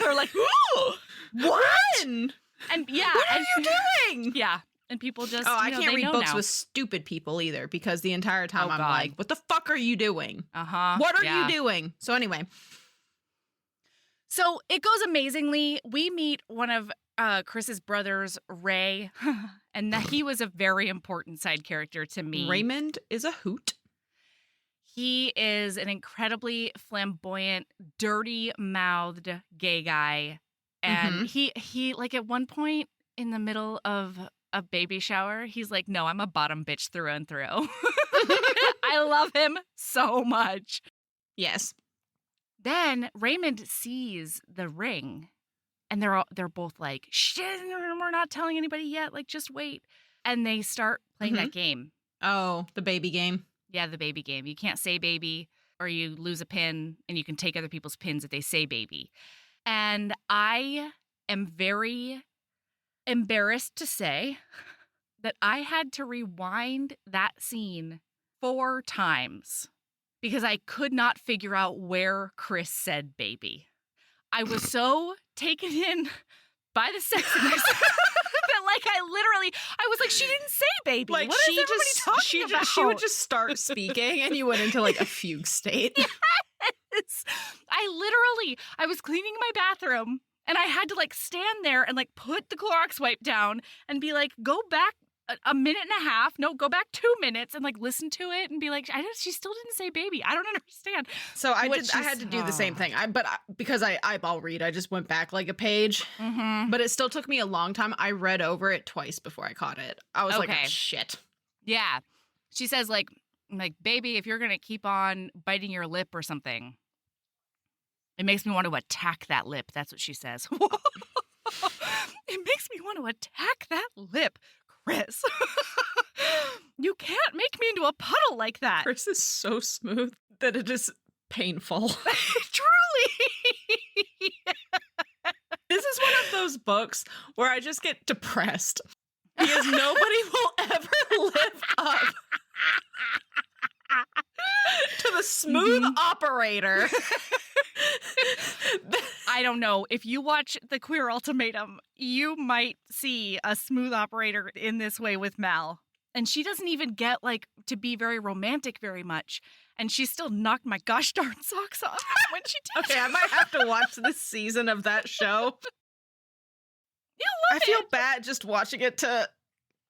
Or like, ooh! What? And yeah. What are you doing? Yeah. And people just, I can't read books with stupid people either because the entire time I'm like, what the fuck are you doing? What are you doing? So anyway. So it goes amazingly. We meet one of Kris's brothers, Ray, and he was a very important side character to me. Raymond is a hoot. He is an incredibly flamboyant, dirty-mouthed gay guy. And he like at one point in the middle of a baby shower, he's like, no, I'm a bottom bitch through and through. I love him so much. Yes. Then Raymond sees the ring. And they're both like, shit, we're not telling anybody yet. Like, just wait. And they start playing that game. Oh, the baby game. Yeah, the baby game. You can't say baby or you lose a pin, and you can take other people's pins if they say baby. And I am very embarrassed to say that I had to rewind that scene 4 times because I could not figure out where Kris said baby. I was so taken in by the sexiness that, like, I was like, she didn't say baby. Like, what is everybody talking about? She would just start speaking, and you went into, like, a fugue state. Yes. I was cleaning my bathroom, and I had to, like, stand there and, like, put the Clorox wipe down and be like, go back a minute and a half. No, go back 2 minutes and, like, listen to it and be like, she still didn't say baby. I don't understand. So I had to do the same thing. Because I eyeball read, I just went back like a page. Mm-hmm. But it still took me a long time. I read over it twice before I caught it. I was like, oh, shit. Yeah. She says, like, baby, if you're going to keep on biting your lip or something, it makes me want to attack that lip. That's what she says. It makes me want to attack that lip, Kris. You can't make me into a puddle like that. Kris is so smooth that it is painful. Truly. This is one of those books where I just get depressed because nobody will ever live up to the smooth operator. I don't know. If you watch The Queer Ultimatum, you might see a smooth operator in this way with Mal. And she doesn't even get, like, to be very romantic very much. And she still knocked my gosh darn socks off when she did. Okay, I might have to watch this season of that show. You love it. I feel bad just watching it to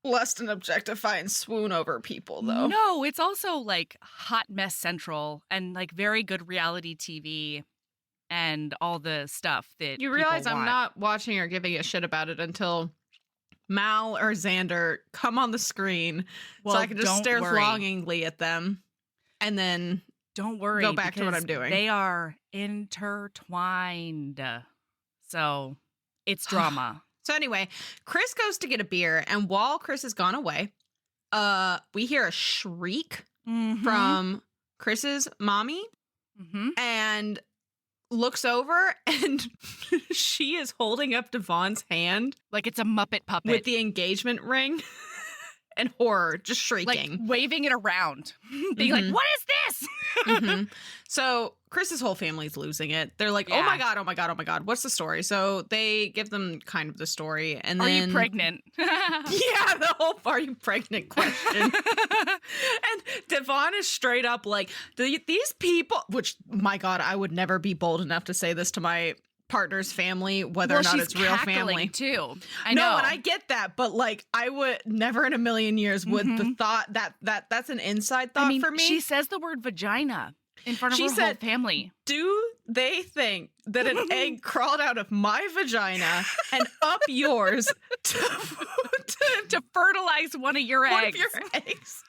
lust and objectify and swoon over people, though. No, it's also, like, hot mess central and, like, very good reality TV and all the stuff that you realize people I'm want. not watching or giving a shit about it until Mal or Xander come on the screen, so I can just stare longingly at them and then don't worry, go back to what I'm doing. They are intertwined, so it's drama. So anyway, Kris goes to get a beer, and while Kris has gone away, we hear a shriek from Kris's mommy, and looks over, and she is holding up Devon's hand like it's a Muppet puppet with the engagement ring, and horror, just shrieking, like waving it around, being like, "What is this?" So Kris's whole family's losing it. They're like, "Oh my god, oh my god, oh my god, what's the story?" So they give them kind of the story, and then, are you pregnant? Yeah, the whole "are you pregnant" question. And Devon is straight up like, these people, which, my god, I would never be bold enough to say this to my partner's family, whether or not it's real family too. I know. No, and I get that, but like, I would never in a million years would the thought that's an inside thought for me. She says the word vagina in front of her whole family. Do they think that an egg crawled out of my vagina and up yours to fertilize one of your eggs? One of your eggs.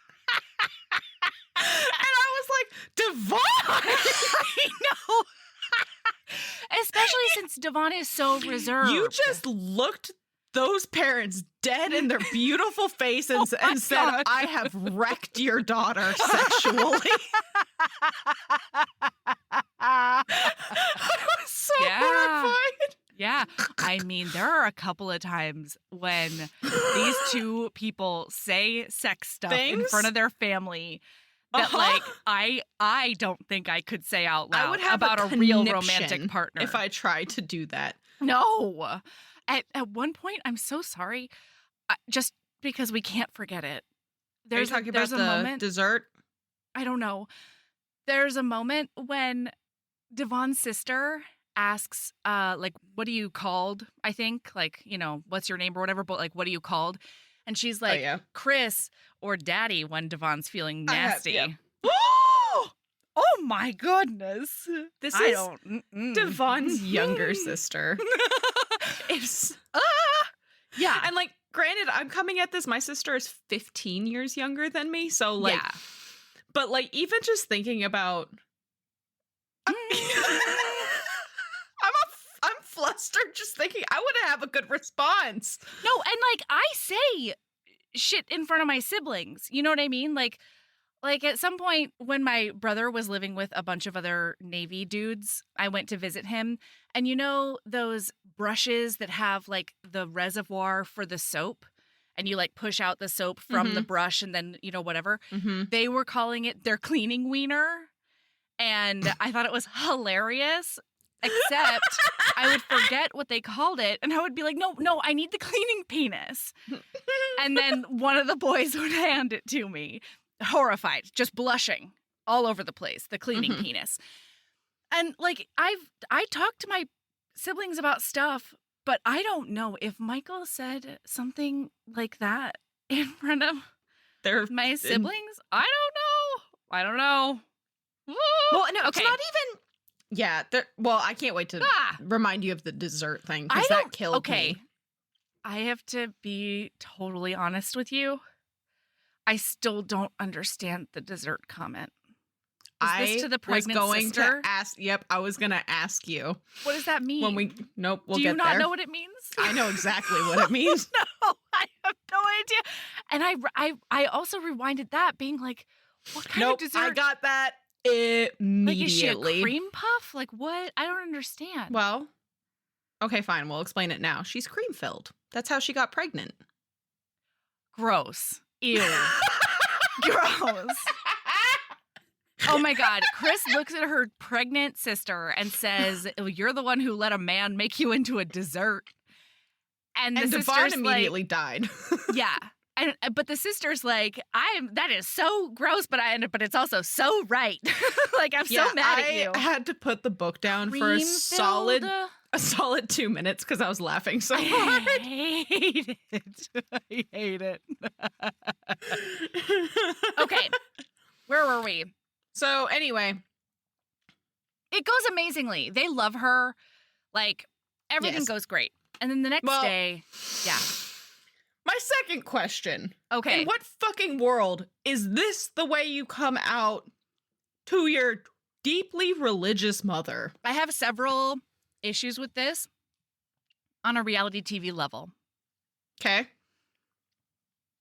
And I was like, Devon! I know. Especially since Devon is so reserved. You just looked those parents dead in their beautiful faces and said, God, I have wrecked your daughter sexually. I was so horrified. Yeah. I mean, there are a couple of times when these two people say sex stuff in front of their family that, like, I don't think I could say out loud. I would have about a real romantic partner if I tried to do that. No. At one point, I'm so sorry, just because we can't forget it. Are you talking about the moment, dessert? I don't know. There's a moment when Devon's sister asks, like, what are you called? I think, like, you know, what's your name or whatever, but like, what are you called? And she's like, Kris or Daddy when Devon's feeling nasty. Oh my goodness. This is Devon's younger sister. It's yeah. And like, granted, I'm coming at this, my sister is 15 years younger than me, so like, but like, even just thinking about I'm flustered just thinking I wouldn't have a good response. No, and like, I say shit in front of my siblings. You know what I mean? Like like at some point when my brother was living with a bunch of other Navy dudes, I went to visit him. And you know those brushes that have like the reservoir for the soap? And you like push out the soap from the brush and then, you know, whatever. They were calling it their cleaning wiener. And I thought it was hilarious, except I would forget what they called it. And I would be like, no, I need the cleaning penis. And then one of the boys would hand it to me, horrified, just blushing all over the place, the cleaning penis. And like, I talked to my siblings about stuff, but I don't know if Michael said something like that in front of my siblings. I don't know. Well, no, it's not even. Yeah. Well, I can't wait to remind you of the dessert thing because that killed me. I have to be totally honest with you. I still don't understand the dessert comment. Is this to the pregnant sister? I was going to ask you. What does that mean? We'll get there. Do you not know what it means? I know exactly what it means. No, I have no idea. And I also rewinded that being like, what kind of dessert? I got that immediately. Like, is she a cream puff? Like, what? I don't understand. Well, okay, fine. We'll explain it now. She's cream filled. That's how she got pregnant. Gross. Ew. Gross. Oh my God. Kris looks at her pregnant sister and says, you're the one who let a man make you into a dessert. And the sister's immediately died. Yeah. But the sister's like, that is so gross, but it's also so right. Like, I'm so mad at you. I had to put the book down for a solid 2 minutes because I was laughing so hard. I hate it. Okay. Where were we? So anyway. It goes amazingly. They love her. Like, everything goes great. And then the next day, my second question. Okay. In what fucking world is this the way you come out to your deeply religious mother? I have several issues with this on a reality TV level. Okay.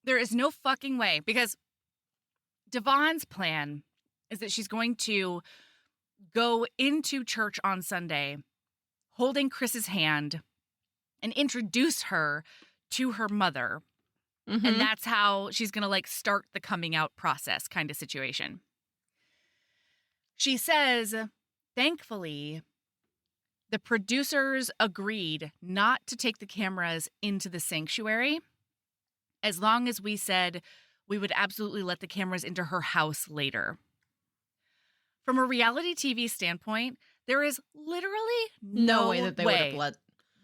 There is no fucking way, because Devon's plan is that she's going to go into church on Sunday holding Kris's hand and introduce her to her mother. And that's how she's going to like start the coming out process kind of situation. She says, thankfully, the producers agreed not to take the cameras into the sanctuary as long as we said we would absolutely let the cameras into her house later. From a reality TV standpoint, there is literally no way that they would have let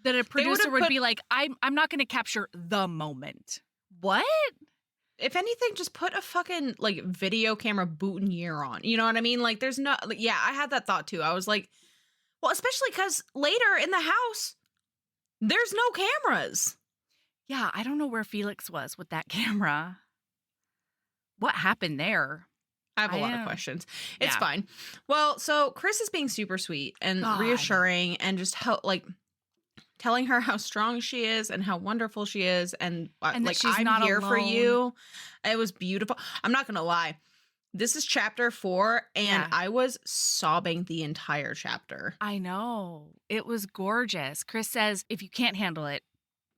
that a producer would be like, I'm not going to capture the moment. What? If anything, just put a fucking like video camera boutonniere on. You know what I mean? Like, there's no. Yeah, I had that thought too. I was like, well, especially because later in the house, there's no cameras. Yeah, I don't know where Felix was with that camera. What happened there? I have a lot of questions. It's fine. Well, so Kris is being super sweet and reassuring and just telling her how strong she is and how wonderful she is and like, I'm not here alone for you. It was beautiful. I'm not going to lie. This is chapter 4 and I was sobbing the entire chapter. I know. It was gorgeous. Kris says, if you can't handle it,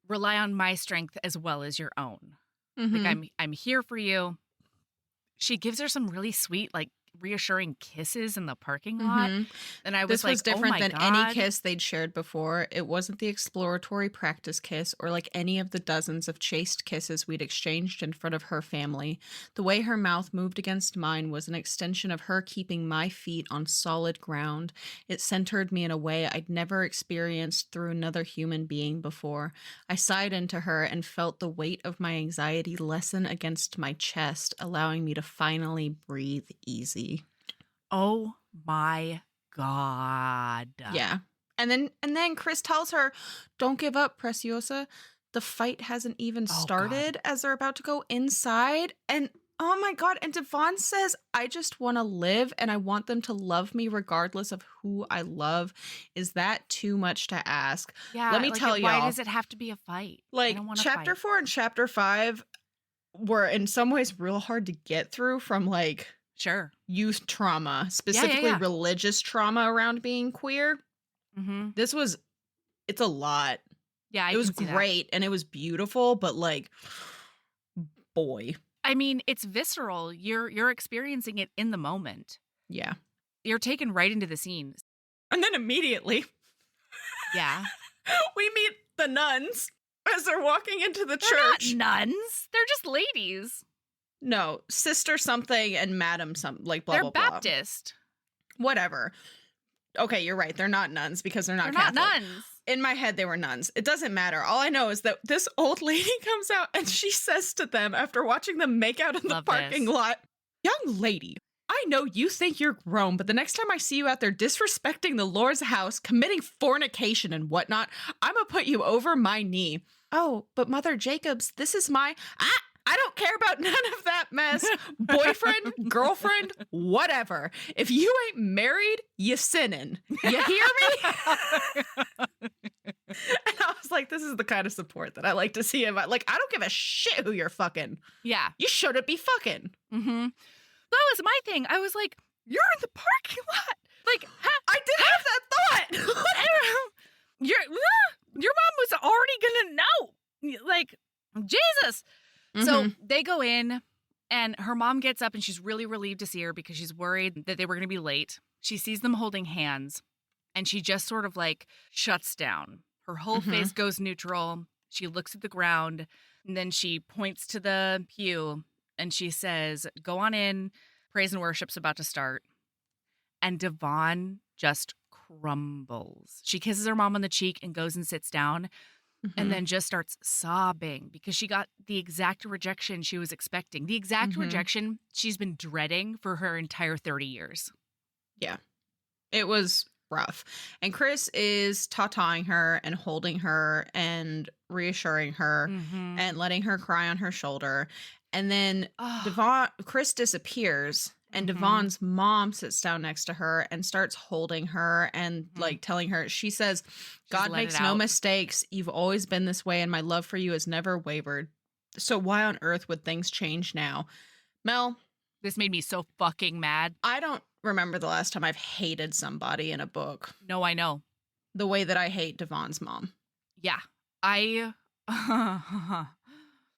rely on my strength as well as your own. Like, I'm here for you. She gives her some really sweet, like, reassuring kisses in the parking lot. And I was like, this was different than any kiss they'd shared before. It wasn't the exploratory practice kiss or like any of the dozens of chaste kisses we'd exchanged in front of her family. The way her mouth moved against mine was an extension of her keeping my feet on solid ground. It centered me in a way I'd never experienced through another human being before. I sighed into her and felt the weight of my anxiety lessen against my chest, allowing me to finally breathe easy. Oh my God. Yeah. And then Kris tells her, don't give up, Preciosa. The fight hasn't even started as they're about to go inside. And oh my God. And Devon says, I just want to live and I want them to love me regardless of who I love. Is that too much to ask? Yeah. Let me tell you. Why does it have to be a fight? Like, chapter 4 and chapter 5 were in some ways real hard to get through from like Sure. youth trauma, specifically religious trauma around being queer. Mm-hmm. It's a lot. Yeah, it was great and it was beautiful, but like, boy. I mean, it's visceral. You're experiencing it in the moment. Yeah. You're taken right into the scene. And then immediately, yeah, we meet the nuns as they're walking into the Not church. nuns. They're just ladies. No, sister something and madam something, like blah, blah, blah. They're Baptist. Whatever. Okay, you're right. They're not nuns because they're not Catholic. Not nuns. In my head, they were nuns. It doesn't matter. All I know is that this old lady comes out and she says to them after watching them make out in the parking lot, "Young lady, I know you think you're grown, but the next time I see you out there disrespecting the Lord's house, committing fornication and whatnot, I'm going to put you over my knee." "Oh, but Mother Jacobs, this is my... I don't care about none of that mess. Boyfriend, girlfriend, whatever. If you ain't married, you sinning. You hear me?" And I was like, this is the kind of support that I like to see. Like, I don't give a shit who you're fucking. Yeah. You shouldn't be fucking. Mm-hmm. That was my thing. I was like, you're in the parking lot. Like, I did have that thought. Your mom was already gonna know. Like, Jesus. Mm-hmm. So they go in and her mom gets up and she's really relieved to see her because she's worried that they were going to be late. She sees them holding hands and she just sort of like shuts down. Her whole face goes neutral. She looks at the ground and then she points to the pew and she says, "Go on in. Praise and worship's about to start." And Devon just crumbles. She kisses her mom on the cheek and goes and sits down. And then just starts sobbing because she got the exact rejection she was expecting. The exact rejection she's been dreading for her entire 30 years. Yeah. It was rough. And Kris is ta-taing her and holding her and reassuring her and letting her cry on her shoulder. And then Kris disappears. And Devon's mom sits down next to her and starts holding her and like telling her, she says, "God makes no mistakes. You've always been this way and my love for you has never wavered. So why on earth would things change now?" Mel. This made me so fucking mad. I don't remember the last time I've hated somebody in a book. No, I know. The way that I hate Devon's mom. Yeah.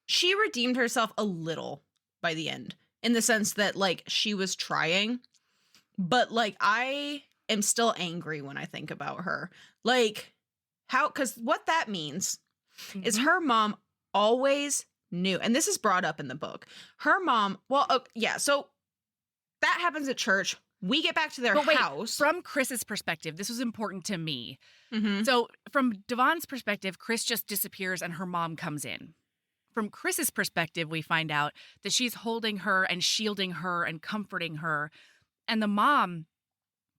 She redeemed herself a little by the end. In the sense that, like, she was trying. But, like, I am still angry when I think about her. Like, how, because what that means is her mom always knew. And this is brought up in the book. Her mom, so that happens at church. We get back to their house. From Kris's perspective, this was important to me. So, from Devon's perspective, Kris just disappears and her mom comes in. From Kris's perspective, we find out that she's holding her and shielding her and comforting her. And the mom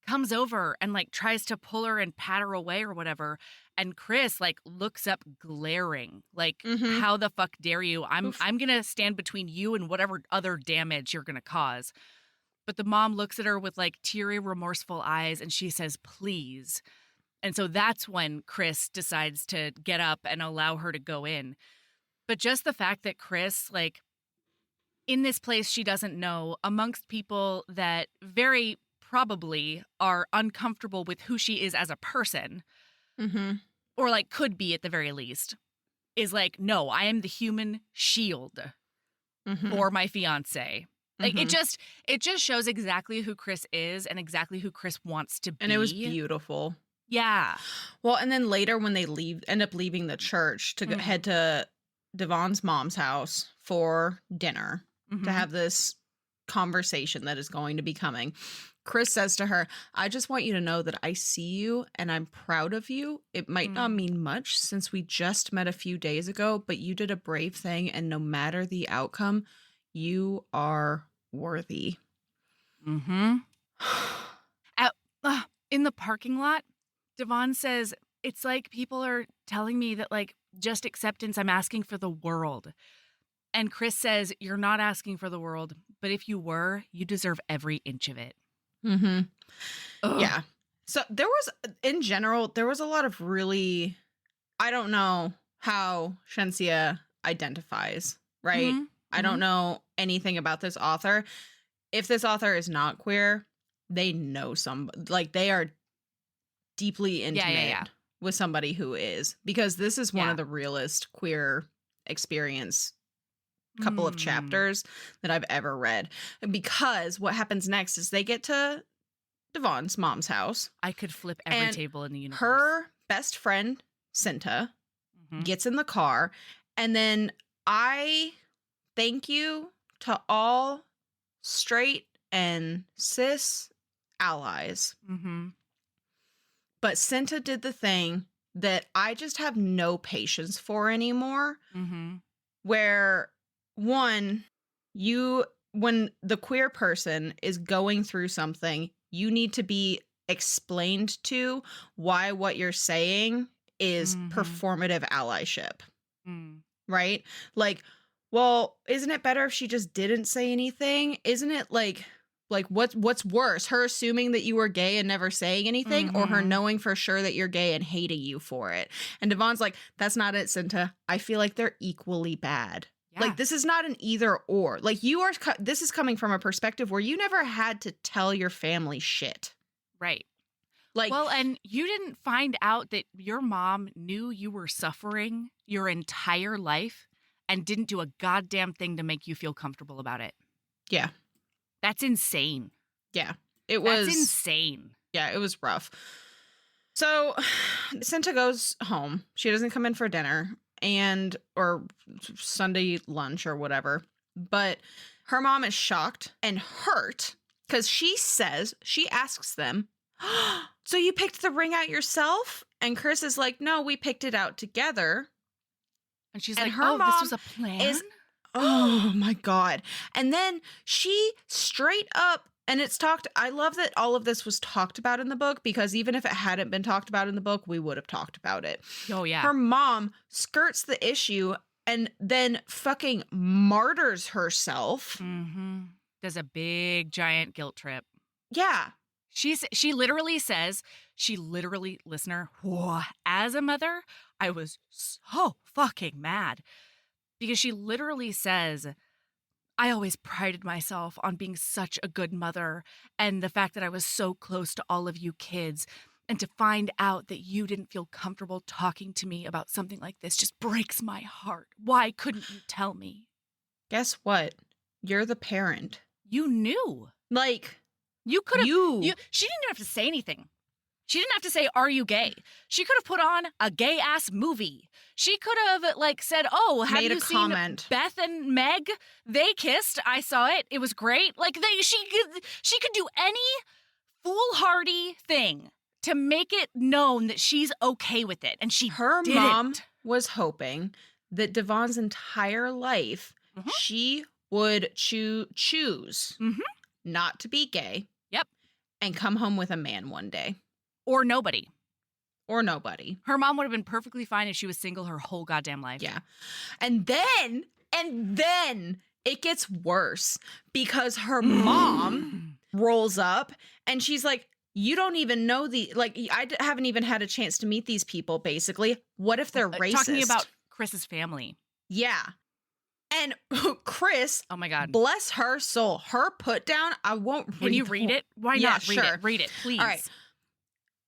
comes over and like tries to pull her and pat her away or whatever. And Kris like looks up glaring, like, how the fuck dare you? I'm going to stand between you and whatever other damage you're going to cause. But the mom looks at her with like teary, remorseful eyes and she says, "Please." And so that's when Kris decides to get up and allow her to go in. But just the fact that Kris, like, in this place she doesn't know, amongst people that very probably are uncomfortable with who she is as a person, or, like, could be at the very least, is like, "No, I am the human shield for my fiancé." Like, it just shows exactly who Kris is and exactly who Kris wants to be. And it was beautiful. Yeah. Well, and then later when they end up leaving the church to head to Devon's mom's house for dinner to have this conversation that is going to be coming, Kris says to her, "I just want you to know that I see you and I'm proud of you. It might not mean much since we just met a few days ago, but you did a brave thing and no matter the outcome, you are worthy." In the parking lot, Devon says, "It's like people are telling me that, like, just acceptance, I'm asking for the world." And Kris says, "You're not asking for the world, but if you were, you deserve every inch of it." Yeah. So there was a lot of really, I don't know how Chencia identifies, right? I don't know anything about this author. If this author is not queer, they know they are deeply intimate with somebody who is, because this is one of the realest queer experience couple of chapters that I've ever read. And because what happens next is they get to Devon's mom's house. I could flip every table in the universe. Her best friend, Cinta, gets in the car. And then I thank you to all straight and cis allies. But Cinta did the thing that I just have no patience for anymore. Where, one, when the queer person is going through something, you need to be explained to why what you're saying is performative allyship. Right? Like, well, isn't it better if she just didn't say anything? Isn't it like what's worse, her assuming that you were gay and never saying anything, or her knowing for sure that you're gay and hating you for it? And Devon's like, that's not it, Cinta. I feel like they're equally bad. Like, this is not an either or. Like, this is coming from a perspective where you never had to tell your family shit. Right. Like, well, and you didn't find out that your mom knew you were suffering your entire life and didn't do a goddamn thing to make you feel comfortable about it. Yeah. That's insane. Yeah. That's insane. Yeah, it was rough. So Cinta goes home. She doesn't come in for dinner or Sunday lunch or whatever. But her mom is shocked and hurt because she asks them, so you picked the ring out yourself? And Kris is like, no, we picked it out together. And she's like, oh, this was a plan? Oh my God. And then she straight up, and I love that all of this was talked about in the book, because even if it hadn't been talked about in the book, we would have talked about it. Oh, yeah. Her mom skirts the issue and then fucking martyrs herself. Does a big, giant guilt trip. Yeah. She literally says, listener, as a mother, I was so fucking mad. Because she literally says, I always prided myself on being such a good mother, and the fact that I was so close to all of you kids, and to find out that you didn't feel comfortable talking to me about something like this just breaks my heart. Why couldn't you tell me? Guess what? You're the parent. You knew. Like, you could have. She didn't have to say anything. She didn't have to say, are you gay? She could have put on a gay-ass movie. She could have, said, oh, have you seen Beth and Meg? They kissed. I saw it. It was great. She could do any foolhardy thing to make it known that she's okay with it. And her mom was hoping that Devon's entire life, she would choose not to be gay. Yep. And come home with a man one day. Or nobody. Her mom would have been perfectly fine if she was single her whole goddamn life. Yeah. And then it gets worse, because her mom rolls up and she's like, you don't even know I haven't even had a chance to meet these people, basically. What if they're racist? Talking about Kris's family. Yeah. And Kris, oh my God, bless her soul, her put down, I won't read. Can you read it? Why not? Read it, please. All right.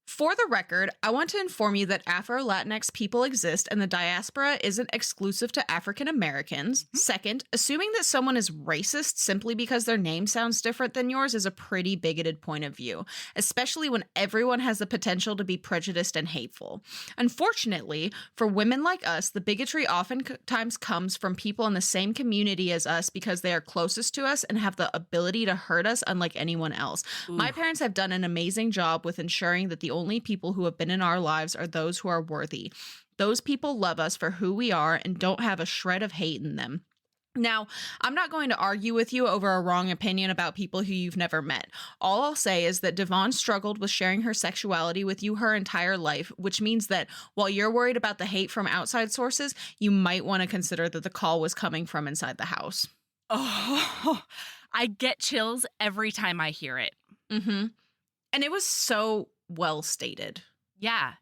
For the record, I want to inform you that Afro-Latinx people exist and the diaspora isn't exclusive to African Americans. Second, assuming that someone is racist simply because their name sounds different than yours is a pretty bigoted point of view, especially when everyone has the potential to be prejudiced and hateful. Unfortunately, for women like us, the bigotry oftentimes comes from people in the same community as us because they are closest to us and have the ability to hurt us unlike anyone else. Ooh. My parents have done an amazing job with ensuring that the only people who have been in our lives are those who are worthy. Those people love us for who we are and don't have a shred of hate in them. Now, I'm not going to argue with you over a wrong opinion about people who you've never met. All I'll say is that Devon struggled with sharing her sexuality with you her entire life, which means that while you're worried about the hate from outside sources, you might want to consider that the call was coming from inside the house. Oh, I get chills every time I hear it. And it was so well stated. Yeah.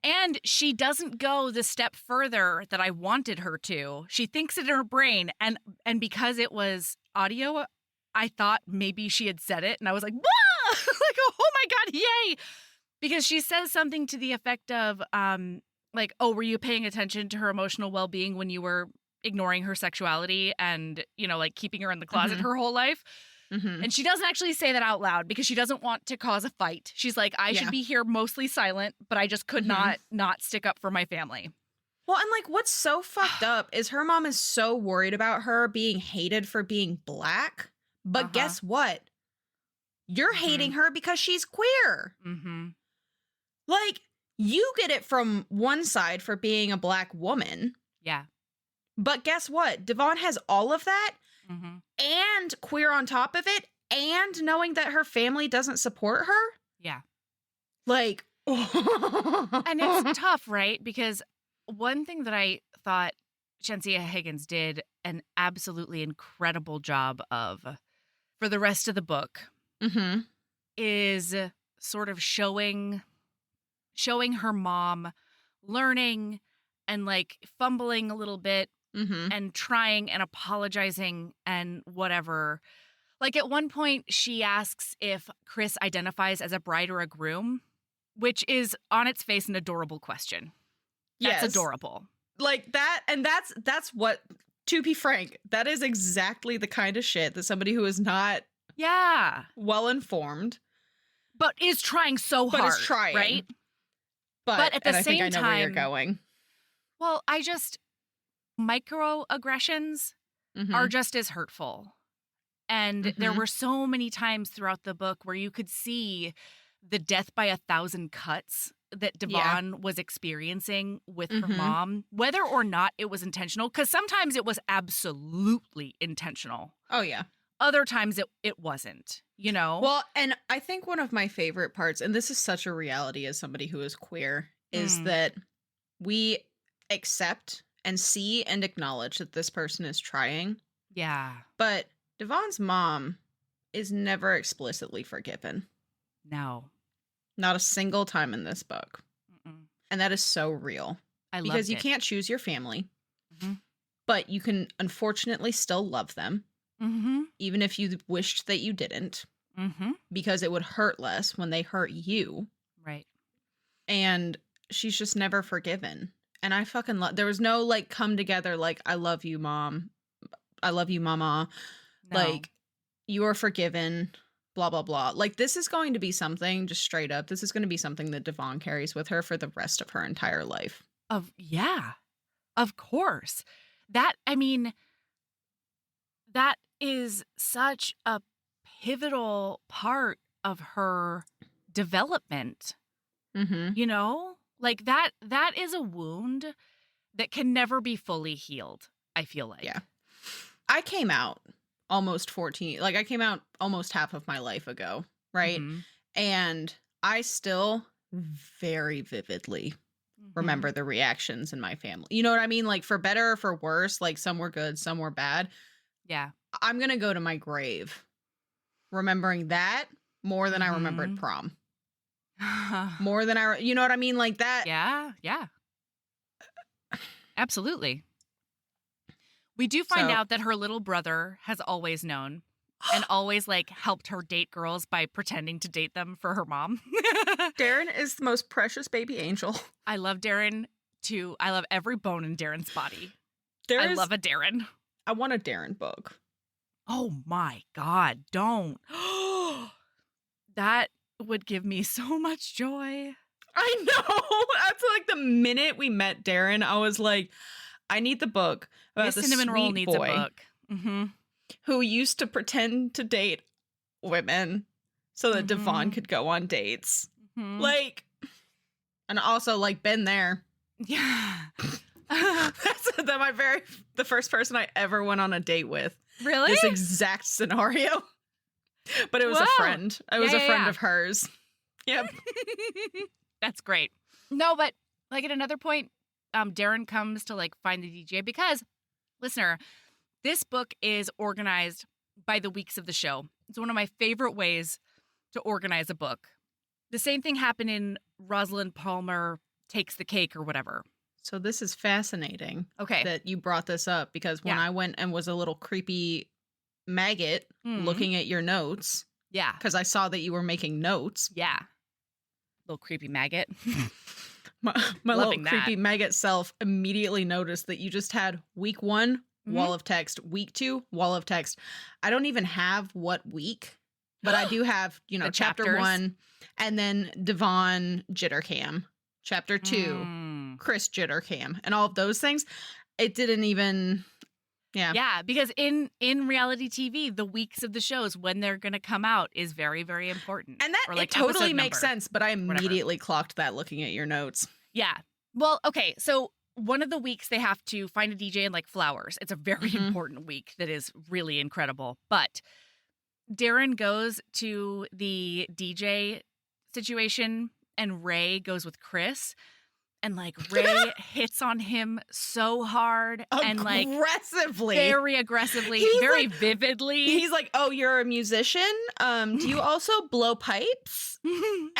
And she doesn't go the step further that I wanted her to. She thinks it in her brain. And because it was audio, I thought maybe she had said it. And I was like, whoa! Like, oh my God, yay! Because she says something to the effect of, like, oh, were you paying attention to her emotional well-being when you were ignoring her sexuality and, you know, like keeping her in the closet her whole life? And she doesn't actually say that out loud because she doesn't want to cause a fight. She's like, I should be here mostly silent, but I just could not stick up for my family. Well, and like what's so fucked up is her mom is so worried about her being hated for being Black. But guess what? You're hating her because she's queer. Like, you get it from one side for being a Black woman. Yeah. But guess what? Devon has all of that. And queer on top of it, and knowing that her family doesn't support her. Yeah. Like, and it's tough, right? Because one thing that I thought Chencia Higgins did an absolutely incredible job of for the rest of the book is sort of showing her mom learning and like fumbling a little bit. And trying and apologizing and whatever. Like at one point, she asks if Kris identifies as a bride or a groom, which is on its face an adorable question. That's adorable. Like that, and that's what, to be frank, that is exactly the kind of shit that somebody who is not well informed, but is trying so hard, is trying, right? But at the same I think I know time, where you're going. Well, microaggressions are just as hurtful. And there were so many times throughout the book where you could see the death by 1,000 cuts that Devon was experiencing with her mom, whether or not it was intentional, because sometimes it was absolutely intentional. Oh, yeah. Other times it wasn't, you know? Well, and I think one of my favorite parts, and this is such a reality as somebody who is queer, is that we accept and see and acknowledge that this person is trying. Yeah. But Devon's mom is never explicitly forgiven. No. Not a single time in this book. And that is so real. Because you can't choose your family. But you can unfortunately still love them. Even if you wished that you didn't. Because it would hurt less when they hurt you. Right. And she's just never forgiven. And I fucking love, there was no like come together like, I love you, mom. I love you, mama. No. Like, you are forgiven, blah, blah, blah. Like, this is going to be something, just straight up, this is going to be something that Devon carries with her for the rest of her entire life. Yeah, of course. That is such a pivotal part of her development. You know? Like that is a wound that can never be fully healed, I feel like. Yeah. I came out almost 14. Like I came out almost half of my life ago, right? And I still very vividly remember the reactions in my family. You know what I mean? Like for better or for worse, like some were good, some were bad. Yeah. I'm going to go to my grave remembering that more than I remembered prom. More than you know what I mean? Like that. Yeah. Absolutely. We do find out that her little brother has always known and always like helped her date girls by pretending to date them for her mom. Darren is the most precious baby angel. I love Darren too. I love every bone in Darren's body. I love a Darren. I want a Darren book. Oh my God, don't. That would give me so much joy. I know. That's like the minute we met Darren, I was like, I need the book about the Cinnamon Roll sweet needs boy a book. who used to pretend to date women so that Devon could go on dates. Like, and also like been there. Yeah. That's the first person I ever went on a date with. Really? This exact scenario. But it was a friend. I was a friend of hers. Yep. That's great. No, but like at another point, Darren comes to like find the DJ because, listener, this book is organized by the weeks of the show. It's one of my favorite ways to organize a book. The same thing happened in Rosalind Palmer takes the cake or whatever. So this is fascinating. Okay. That you brought this up because when I went and was a little creepy maggot looking at your notes. Yeah. Because I saw that you were making notes. Yeah. Little creepy maggot. My little creepy maggot self immediately noticed that you just had week 1, wall of text, week 2, wall of text. I don't even have what week, but I do have, chapter 1 and then Devon Jittercam, chapter 2, Kris Jittercam, and all of those things. It didn't even... Yeah, because in reality TV, the weeks of the shows when they're going to come out is very, very important. And that it totally makes sense, but I immediately clocked that looking at your notes. Yeah. Well, okay, so one of the weeks they have to find a DJ and like flowers. It's a very important week that is really incredible. But Darren goes to the DJ situation and Ray goes with Kris. And, like, Ray hits on him so hard. And, like, very aggressively, very vividly. He's like, oh, you're a musician? Do you also blow pipes?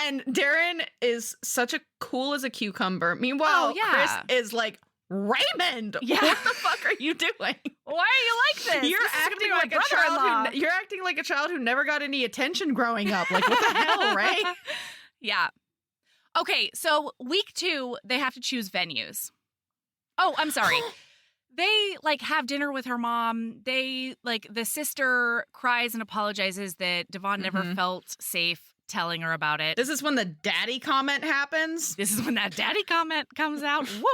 And Darren is such a cool as a cucumber. Meanwhile, Kris is like, Raymond, what the fuck are you doing? Why are you like this? You're acting like a child who never got any attention growing up. Like, what the hell, Ray? Yeah. Okay, so week 2, they have to choose venues. Oh, I'm sorry. They, like, have dinner with her mom. They, like, the sister cries and apologizes that Devon never felt safe telling her about it. This is when the daddy comment happens. This is when that daddy comment comes out. Woo!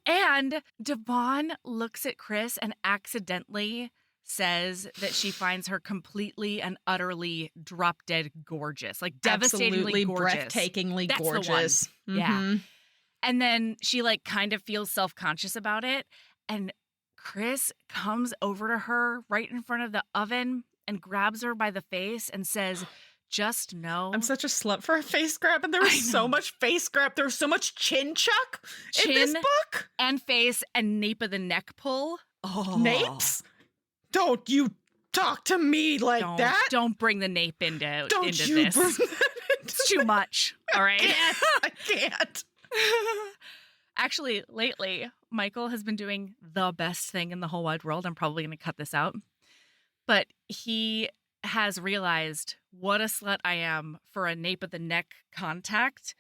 And Devon looks at Kris and accidentally says that she finds her completely and utterly drop-dead gorgeous. Like, devastatingly gorgeous. Breathtakingly That's gorgeous. The one. Yeah. And then she, like, kind of feels self-conscious about it. And Kris comes over to her right in front of the oven and grabs her by the face and says, just know. I'm such a slut for a face grab, and there was so much face grab. There was so much chin chuck in this book. And face and nape of the neck pull. Oh. Napes? Don't you talk to me like that. Don't bring the nape into this. Bring that into it's too much. All right. I can't. Actually, lately, Michael has been doing the best thing in the whole wide world. I'm probably going to cut this out. But he has realized what a slut I am for a nape of the neck contact.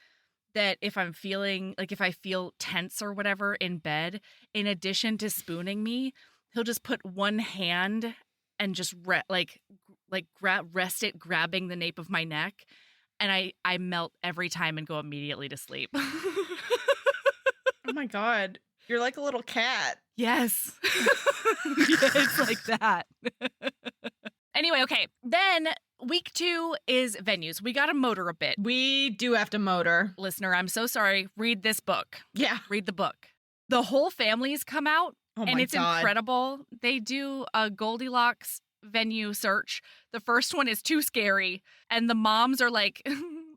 That if I'm feeling, like if I feel tense or whatever in bed, in addition to spooning me, he'll just put one hand and just rest it grabbing the nape of my neck. And I melt every time and go immediately to sleep. Oh my God. You're like a little cat. Yes. It's like that. Anyway, okay. Then week 2 is venues. We got to motor a bit. We do have to motor. Listener, I'm so sorry. Read this book. Yeah. Read the book. The whole family's come out. Oh and it's God. incredible. They do a Goldilocks venue search. The first one is too scary. And the moms are like...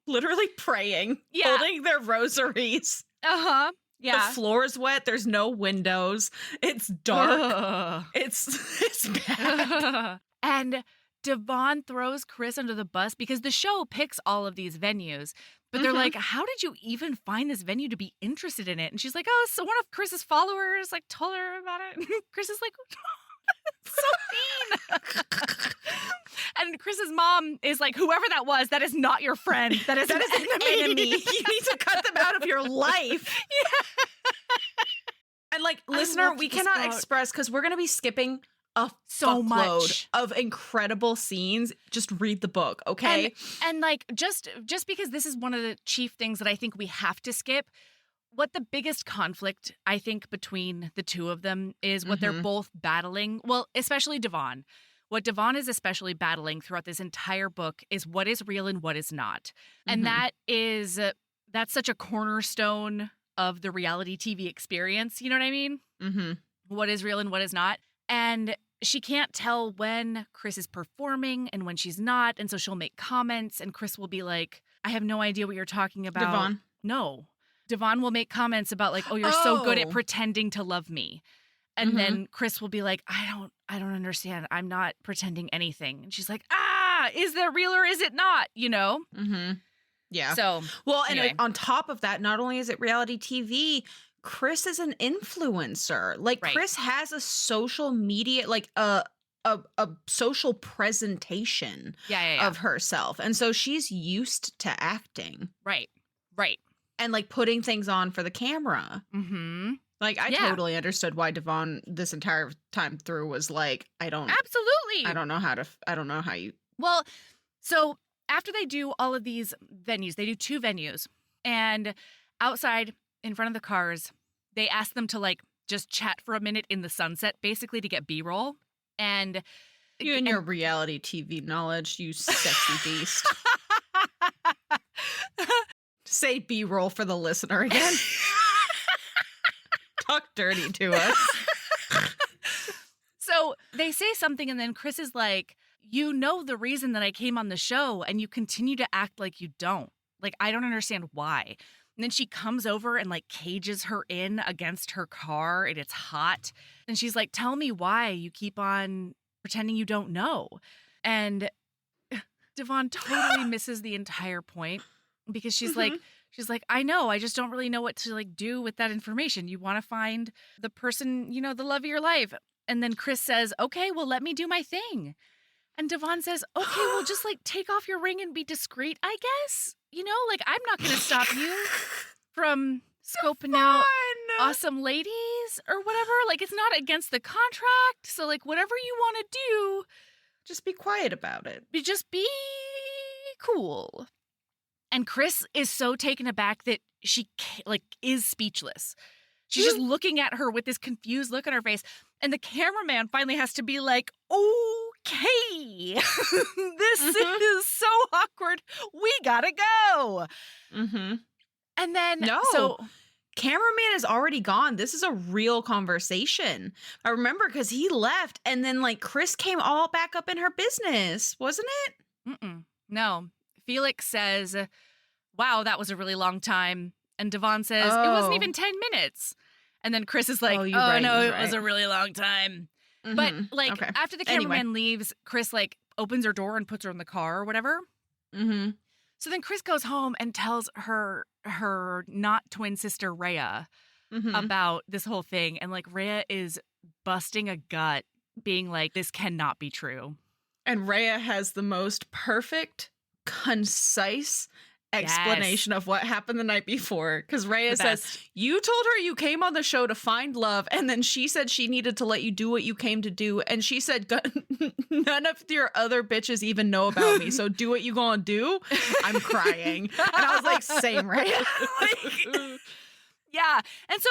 literally praying. Yeah. Holding their rosaries. Uh-huh. Yeah. The floor is wet. There's no windows. It's dark. It's bad. And Devon throws Kris under the bus because the show picks all of these venues. But they're like, how did you even find this venue to be interested in it? And she's like, oh, so one of Kris's followers like told her about it. And Kris is like, so mean. And Kris's mom is like, whoever that was, that is not your friend. That is an enemy. You need to cut them out of your life. Yeah. And like, listener, we cannot express because we're going to be skipping a fuckload of incredible scenes. Just read the book, okay? And like, just because this is one of the chief things that I think we have to skip, what the biggest conflict, I think, between the two of them is what they're both battling. Well, especially Devon. What Devon is especially battling throughout this entire book is what is real and what is not. And that's such a cornerstone of the reality TV experience. You know what I mean? What is real and what is not. And she can't tell when Kris is performing and when she's not. And so she'll make comments and Kris will be like, I have no idea what you're talking about. Devon? No. Devon will make comments about like, oh, you're so good at pretending to love me. And then Kris will be like, I don't understand. I'm not pretending anything. And she's like, is that real or is it not? You know? Yeah. So, well, and anyway. on top of that, not only is it reality TV, Kris is an influencer. Like, Right. Kris has a social media, like a social presentation of herself. And so she's used to acting. Right. And like putting things on for the camera. Mm-hmm. Like, I totally understood why Devon this entire time through was like, Absolutely. I don't know how you. Well, so after they do all of these venues, they do 2 venues. And outside in front of the cars, they ask them to like just chat for a minute in the sunset, basically to get B-roll. And you and your reality TV knowledge, you sexy beast. Say B-roll for the listener again. Talk dirty to us. So they say something, and then Kris is like, you know the reason that I came on the show, and you continue to act like you don't. Like, I don't understand why. And then she comes over and like cages her in against her car, and it's hot. And she's like, tell me why you keep on pretending you don't know. And Devon totally misses the entire point, because she's like, I know, I just don't really know what to like do with that information. You want to find the person, you know, the love of your life. And then Kris says, okay, well, let me do my thing. And Devon says, okay, well, just like take off your ring and be discreet, I guess. You know, like, I'm not going to stop you from scoping out awesome ladies or whatever. Like, it's not against the contract. So like, whatever you want to do, just be quiet about it. Just be cool. And Kris is so taken aback that she like is speechless. She's just looking at her with this confused look on her face. And the cameraman finally has to be like, okay, this is so awkward. We gotta go. Mm-hmm. And then, cameraman is already gone. This is a real conversation. I remember because he left, and then like Kris came all back up in her business, wasn't it? No. Felix says, wow, that was a really long time. And Devon says, it wasn't even 10 minutes. And then Kris is like, it was a really long time. Mm-hmm. But like after the cameraman leaves, Kris like opens her door and puts her in the car or whatever. Mm-hmm. So then Kris goes home and tells her not twin sister Rhea about this whole thing. And like Rhea is busting a gut, being like, this cannot be true. And Rhea has the most perfect, concise explanation of what happened the night before. Because Rhea says, you told her you came on the show to find love, and then she said she needed to let you do what you came to do. And she said, none of your other bitches even know about me, so do what you gonna do. I'm crying. And I was like, same, Rhea. Yeah. And so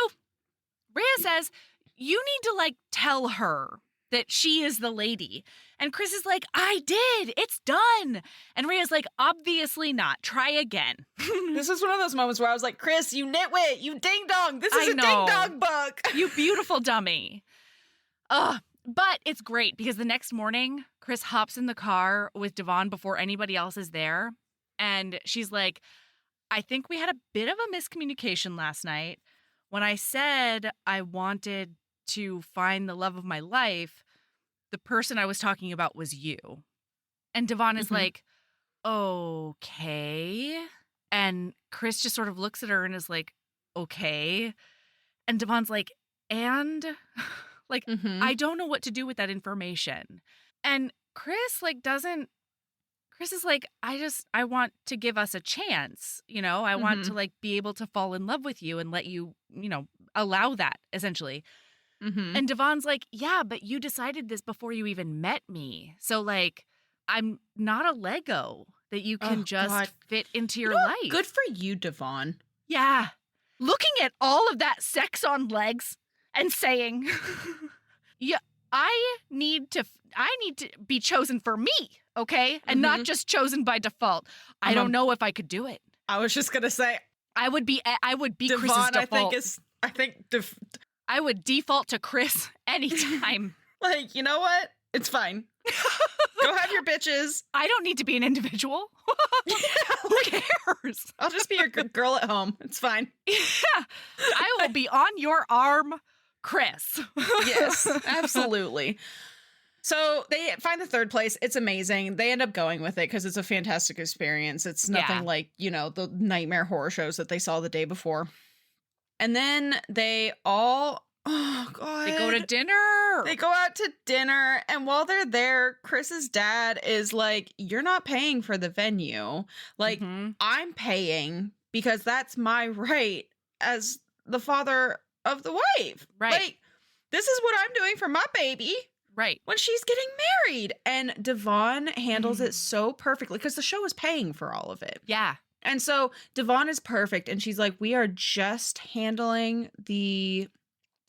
Rhea says, you need to like tell her that she is the lady. And Kris is like, I did. It's done. And Rhea's like, obviously not. Try again. This is one of those moments where I was like, Kris, you nitwit, you ding dong. This is a ding dong book. You beautiful dummy. But it's great because the next morning, Kris hops in the car with Devon before anybody else is there. And she's like, I think we had a bit of a miscommunication last night. When I said I wanted to find the love of my life, the person I was talking about was you. And Devon is like, okay. And Kris just sort of looks at her and is like, okay. And Devon's like, and like, I don't know what to do with that information. And Kris is like, I want to give us a chance. You know, I want to like be able to fall in love with you and let you, you know, allow that essentially. And Devon's like, yeah, but you decided this before you even met me. So, like, I'm not a Lego that you can fit into your life. Good for you, Devon. Yeah. Looking at all of that sex on legs and saying, yeah, I need to be chosen for me, okay? And not just chosen by default. I don't know if I could do it. I was just going to say. I would be Devon, Kris's default. I would default to Kris anytime. Like, you know what? It's fine. Go have your bitches. I don't need to be an individual. Who cares? I'll just be your girl at home. It's fine. Yeah. I will be on your arm, Kris. Yes, absolutely. So they find the third place. It's amazing. They end up going with it because it's a fantastic experience. It's nothing like, the nightmare horror shows that they saw the day before. And then they all, oh God. They go to dinner. They go out to dinner. And while they're there, Chris's dad is like, you're not paying for the venue. Like, I'm paying because that's my right as the father of the wife. Right. Like, this is what I'm doing for my baby. Right. When she's getting married. And Devon handles it so perfectly because the show is paying for all of it. Yeah. And so Devon is perfect. And she's like, we are just handling the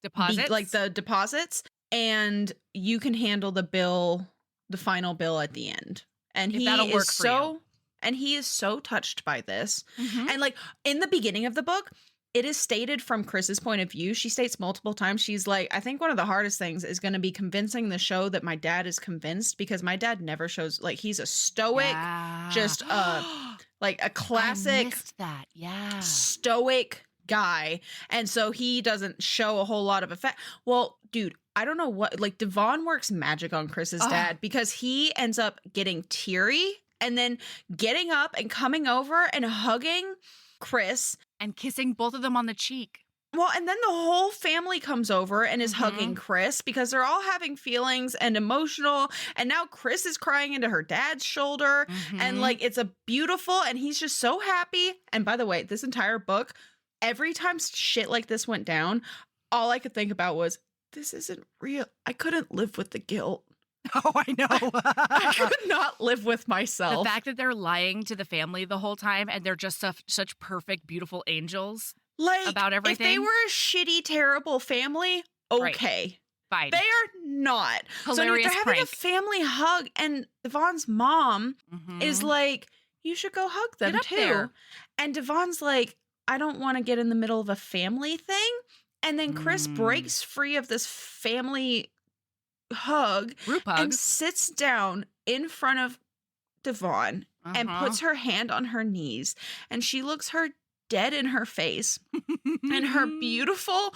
deposits. The deposits. And you can handle the bill, the final bill at the end. And that'll work for you. And he is so touched by this. And like in the beginning of the book, it is stated from Chris's point of view. She states multiple times. She's like, I think one of the hardest things is going to be convincing the show that my dad is convinced because my dad never shows, like, he's a stoic, just like a classic I missed that. Yeah. stoic guy. And so he doesn't show a whole lot of effect. Well, dude, I don't know what, like Devon works magic on Chris's dad because he ends up getting teary and then getting up and coming over and hugging Kris. And kissing both of them on the cheek. Well, and then the whole family comes over and is hugging Kris because they're all having feelings and emotional. And now Kris is crying into her dad's shoulder. And like, it's a beautiful, and he's just so happy. And by the way, this entire book, every time shit like this went down, all I could think about was, this isn't real. I couldn't live with the guilt. Oh, I know. I could not live with myself. The fact that they're lying to the family the whole time and they're just such perfect, beautiful angels about everything. If they were a shitty, terrible family, okay. Fine. They are not. Hilarious so they're having prank. a family hug, and Devon's mom is like, you should go hug them Get up too. there. And Devon's like, I don't want to get in the middle of a family thing. And then Kris breaks free of this family hug Group and hugs. sits down in front of Devon and puts her hand on her knees, and she looks her dead in her face and her beautiful,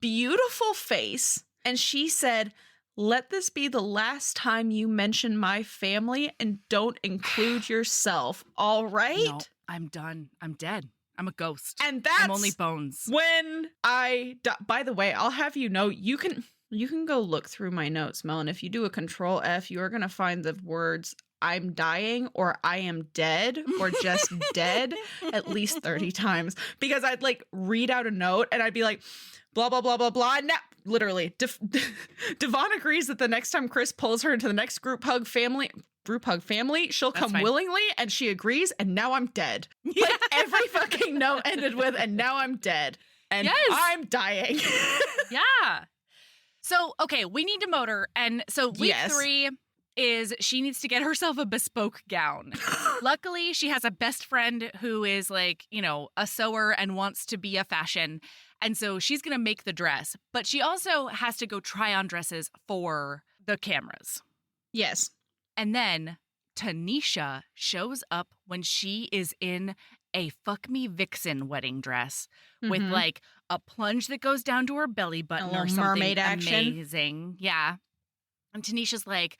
beautiful face. And she said, let this be the last time you mention my family and don't include yourself. All right? No, I'm done. I'm dead. I'm a ghost. And that's I'm only bones. when I by the way, I'll have you know, you can go look through my notes, Mel, and if you do a Control F, you are going to find the words I'm dying or I am dead or just dead at least 30 times, because I'd like read out a note and I'd be like, blah, blah, blah, blah, blah. And now, literally, Devon agrees that the next time Kris pulls her into the next group hug family, she'll come willingly, and she agrees, and now I'm dead. Yeah. Like every fucking note ended with, and now I'm dead. And I'm dying. Yeah. So, okay, we need to motor. And so week 3 is she needs to get herself a bespoke gown. Luckily, she has a best friend who is like, a sewer and wants to be a fashion. And so she's going to make the dress. But she also has to go try on dresses for the cameras. Yes. And then Tanisha shows up when she is in a fuck me vixen wedding dress with like a plunge that goes down to her belly button or something mermaid action. Amazing. Yeah. And Tanisha's like,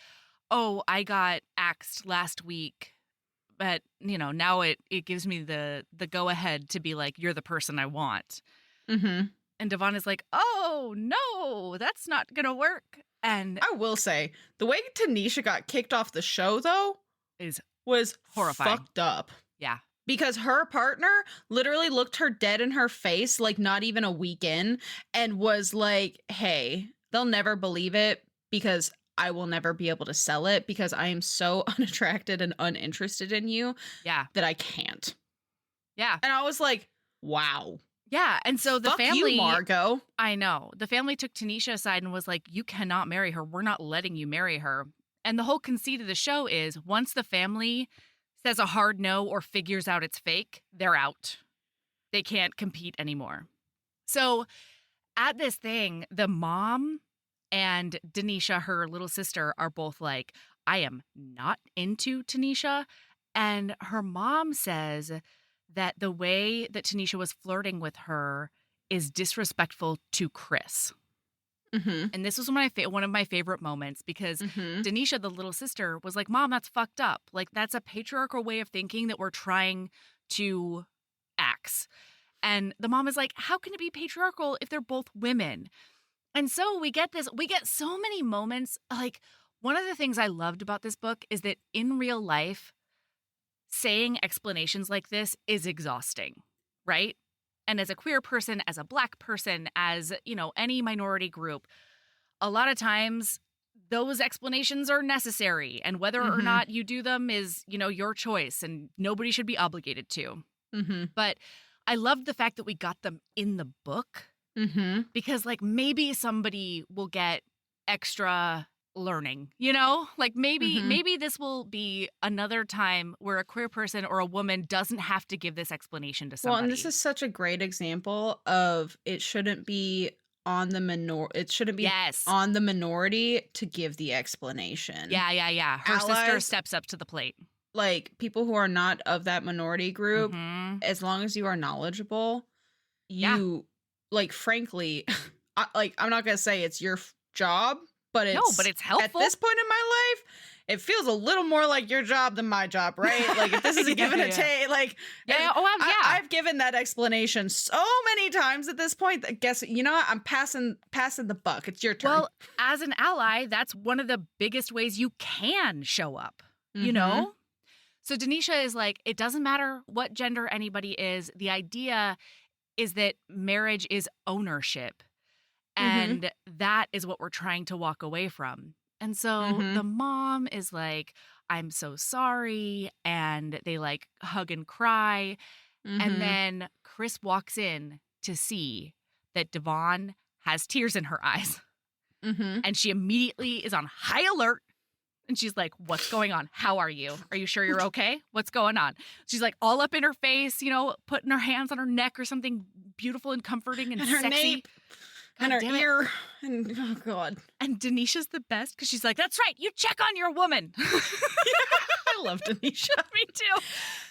oh, I got axed last week, but now it gives me the go ahead to be like, you're the person I want. And Devon is like, oh no, that's not gonna work. And I will say, the way Tanisha got kicked off the show, though, was horrifying. Fucked up. Yeah. Because her partner literally looked her dead in her face, like not even a week in, and was like, hey, they'll never believe it because I will never be able to sell it because I am so unattracted and uninterested in you that I can't. Yeah. And I was like, wow. Yeah, and so the family, you, Margot. I know. The family took Tanisha aside and was like, you cannot marry her. We're not letting you marry her. And the whole conceit of the show is once the family says a hard no or figures out it's fake, they're out. They can't compete anymore. So at this thing, the mom and Denisha, her little sister, are both like, I am not into Tanisha. And her mom says that the way that Tanisha was flirting with her is disrespectful to Kris. Mm-hmm. And this was one of my favorite moments because Mm-hmm. Denisha, the little sister, was like, Mom, that's fucked up. Like, that's a patriarchal way of thinking that we're trying to axe. And the mom is like, how can it be patriarchal if they're both women? And so we get so many moments. Like, one of the things I loved about this book is that in real life, saying explanations like this is exhausting, right? And as a queer person, as a Black person, as, any minority group, a lot of times those explanations are necessary. And whether or Mm-hmm. not you do them is, your choice, and nobody should be obligated to. Mm-hmm. But I loved the fact that we got them in the book Mm-hmm. because, like, maybe somebody will get extra learning, like maybe this will be another time where a queer person or a woman doesn't have to give this explanation to somebody. Well, and this is such a great example of it shouldn't be on the on the minority to give the explanation. Yeah. Her sister Allies- steps up to the plate. Like, people who are not of that minority group, Mhm. as long as you are knowledgeable, you, like, frankly, I'm not going to say it's your job, but it's helpful. At this point in my life, it feels a little more like your job than my job, right? Like, if this is a give and a take, like, I've given that explanation so many times at this point that you know what? I'm passing the buck. It's your turn. Well, as an ally, that's one of the biggest ways you can show up, Mhm. So Denisha is like, it doesn't matter what gender anybody is. The idea is that marriage is ownership. And that is what we're trying to walk away from. And so the mom is like, I'm so sorry. And they, like, hug and cry. And then Kris walks in to see that Devon has tears in her eyes. And she immediately is on high alert. And she's like, what's going on? How are you? Are you sure you're okay? What's going on? She's like all up in her face, putting her hands on her neck or something beautiful and comforting and her sexy. nape. And her ear. And, oh, God. And Denisha's the best because she's like, that's right. You check on your woman. I love Denisha. Me too.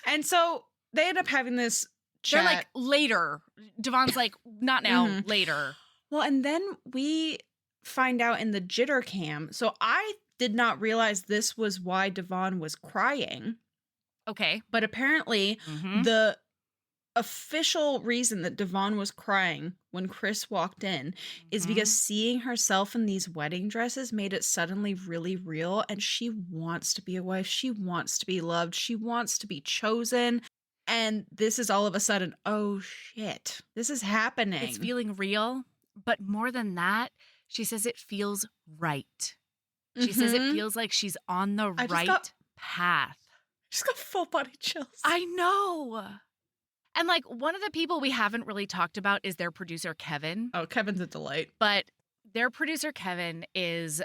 And so they end up having this chat. They're like, later. Devon's like, not now, later. Well, and then we find out in the jitter cam. So I did not realize this was why Devon was crying. Okay. But apparently the official reason that Devon was crying when Kris walked in is because seeing herself in these wedding dresses made it suddenly really real, and she wants to be a wife. She wants to be loved. She wants to be chosen. And this is all of a sudden, oh shit, this is happening. It's feeling real. But more than that, she says it feels right. She says it feels like she's on the right path. She's got full body chills. I know. And, like, one of the people we haven't really talked about is their producer, Kevin. Oh, Kevin's a delight. But their producer, Kevin, is,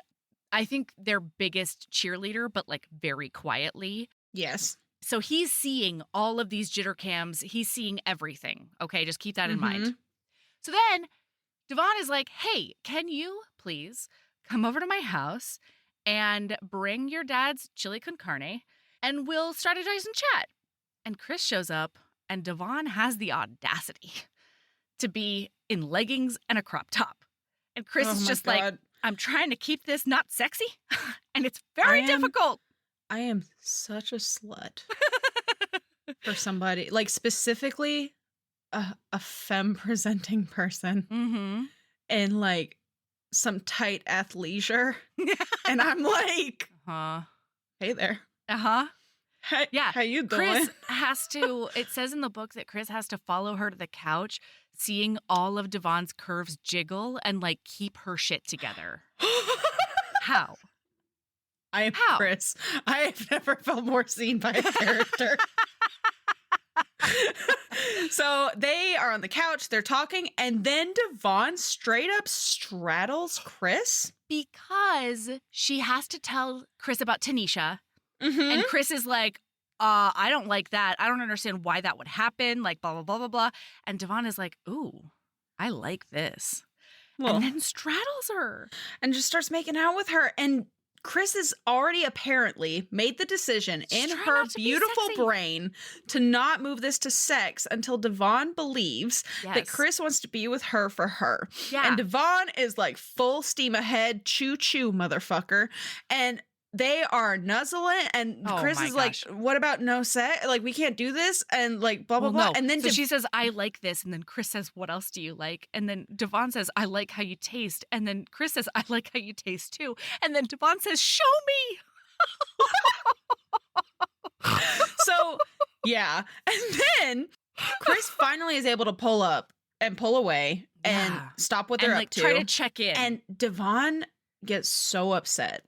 I think, their biggest cheerleader, but, like, very quietly. Yes. So he's seeing all of these jitter cams. He's seeing everything. Okay, just keep that in mind. So then Devon is like, hey, can you please come over to my house and bring your dad's chili con carne and we'll strategize and chat. And Kris shows up and Devon has the audacity to be in leggings and a crop top. And Kris is just like, I'm trying to keep this not sexy. And it's very difficult. I am such a slut for somebody, like, specifically a femme presenting person in, like, some tight athleisure. And I'm like, hey there. Hey, yeah. How you doing? Kris has to, it says in the book that Kris has to follow her to the couch, seeing all of Devon's curves jiggle and, like, keep her shit together. How? I am Kris. I have never felt more seen by a character. So they are on the couch, they're talking, and then Devon straight up straddles Kris. Because she has to tell Kris about Tanisha. And Kris is like, I don't like that. I don't understand why that would happen. Like, blah, blah, blah, blah, blah. And Devon is like, ooh, I like this. And then straddles her. And just starts making out with her. And Kris has already apparently made the decision in her beautiful brain to not move this to sex until Devon believes that Kris wants to be with her for her. Yeah. And Devon is like full steam ahead, choo-choo, motherfucker. And they are nuzzling, and Kris is like, what about no sex? Like, we can't do this, and like, blah, blah, blah. No. And then she says, I like this, and then Kris says, what else do you like? And then Devon says, I like how you taste. And then Kris says, I like how you taste too. And then Devon says, show me. So, yeah. And then Kris finally is able to pull up and pull away and stop what they're up to. Try to check in. And Devon gets so upset.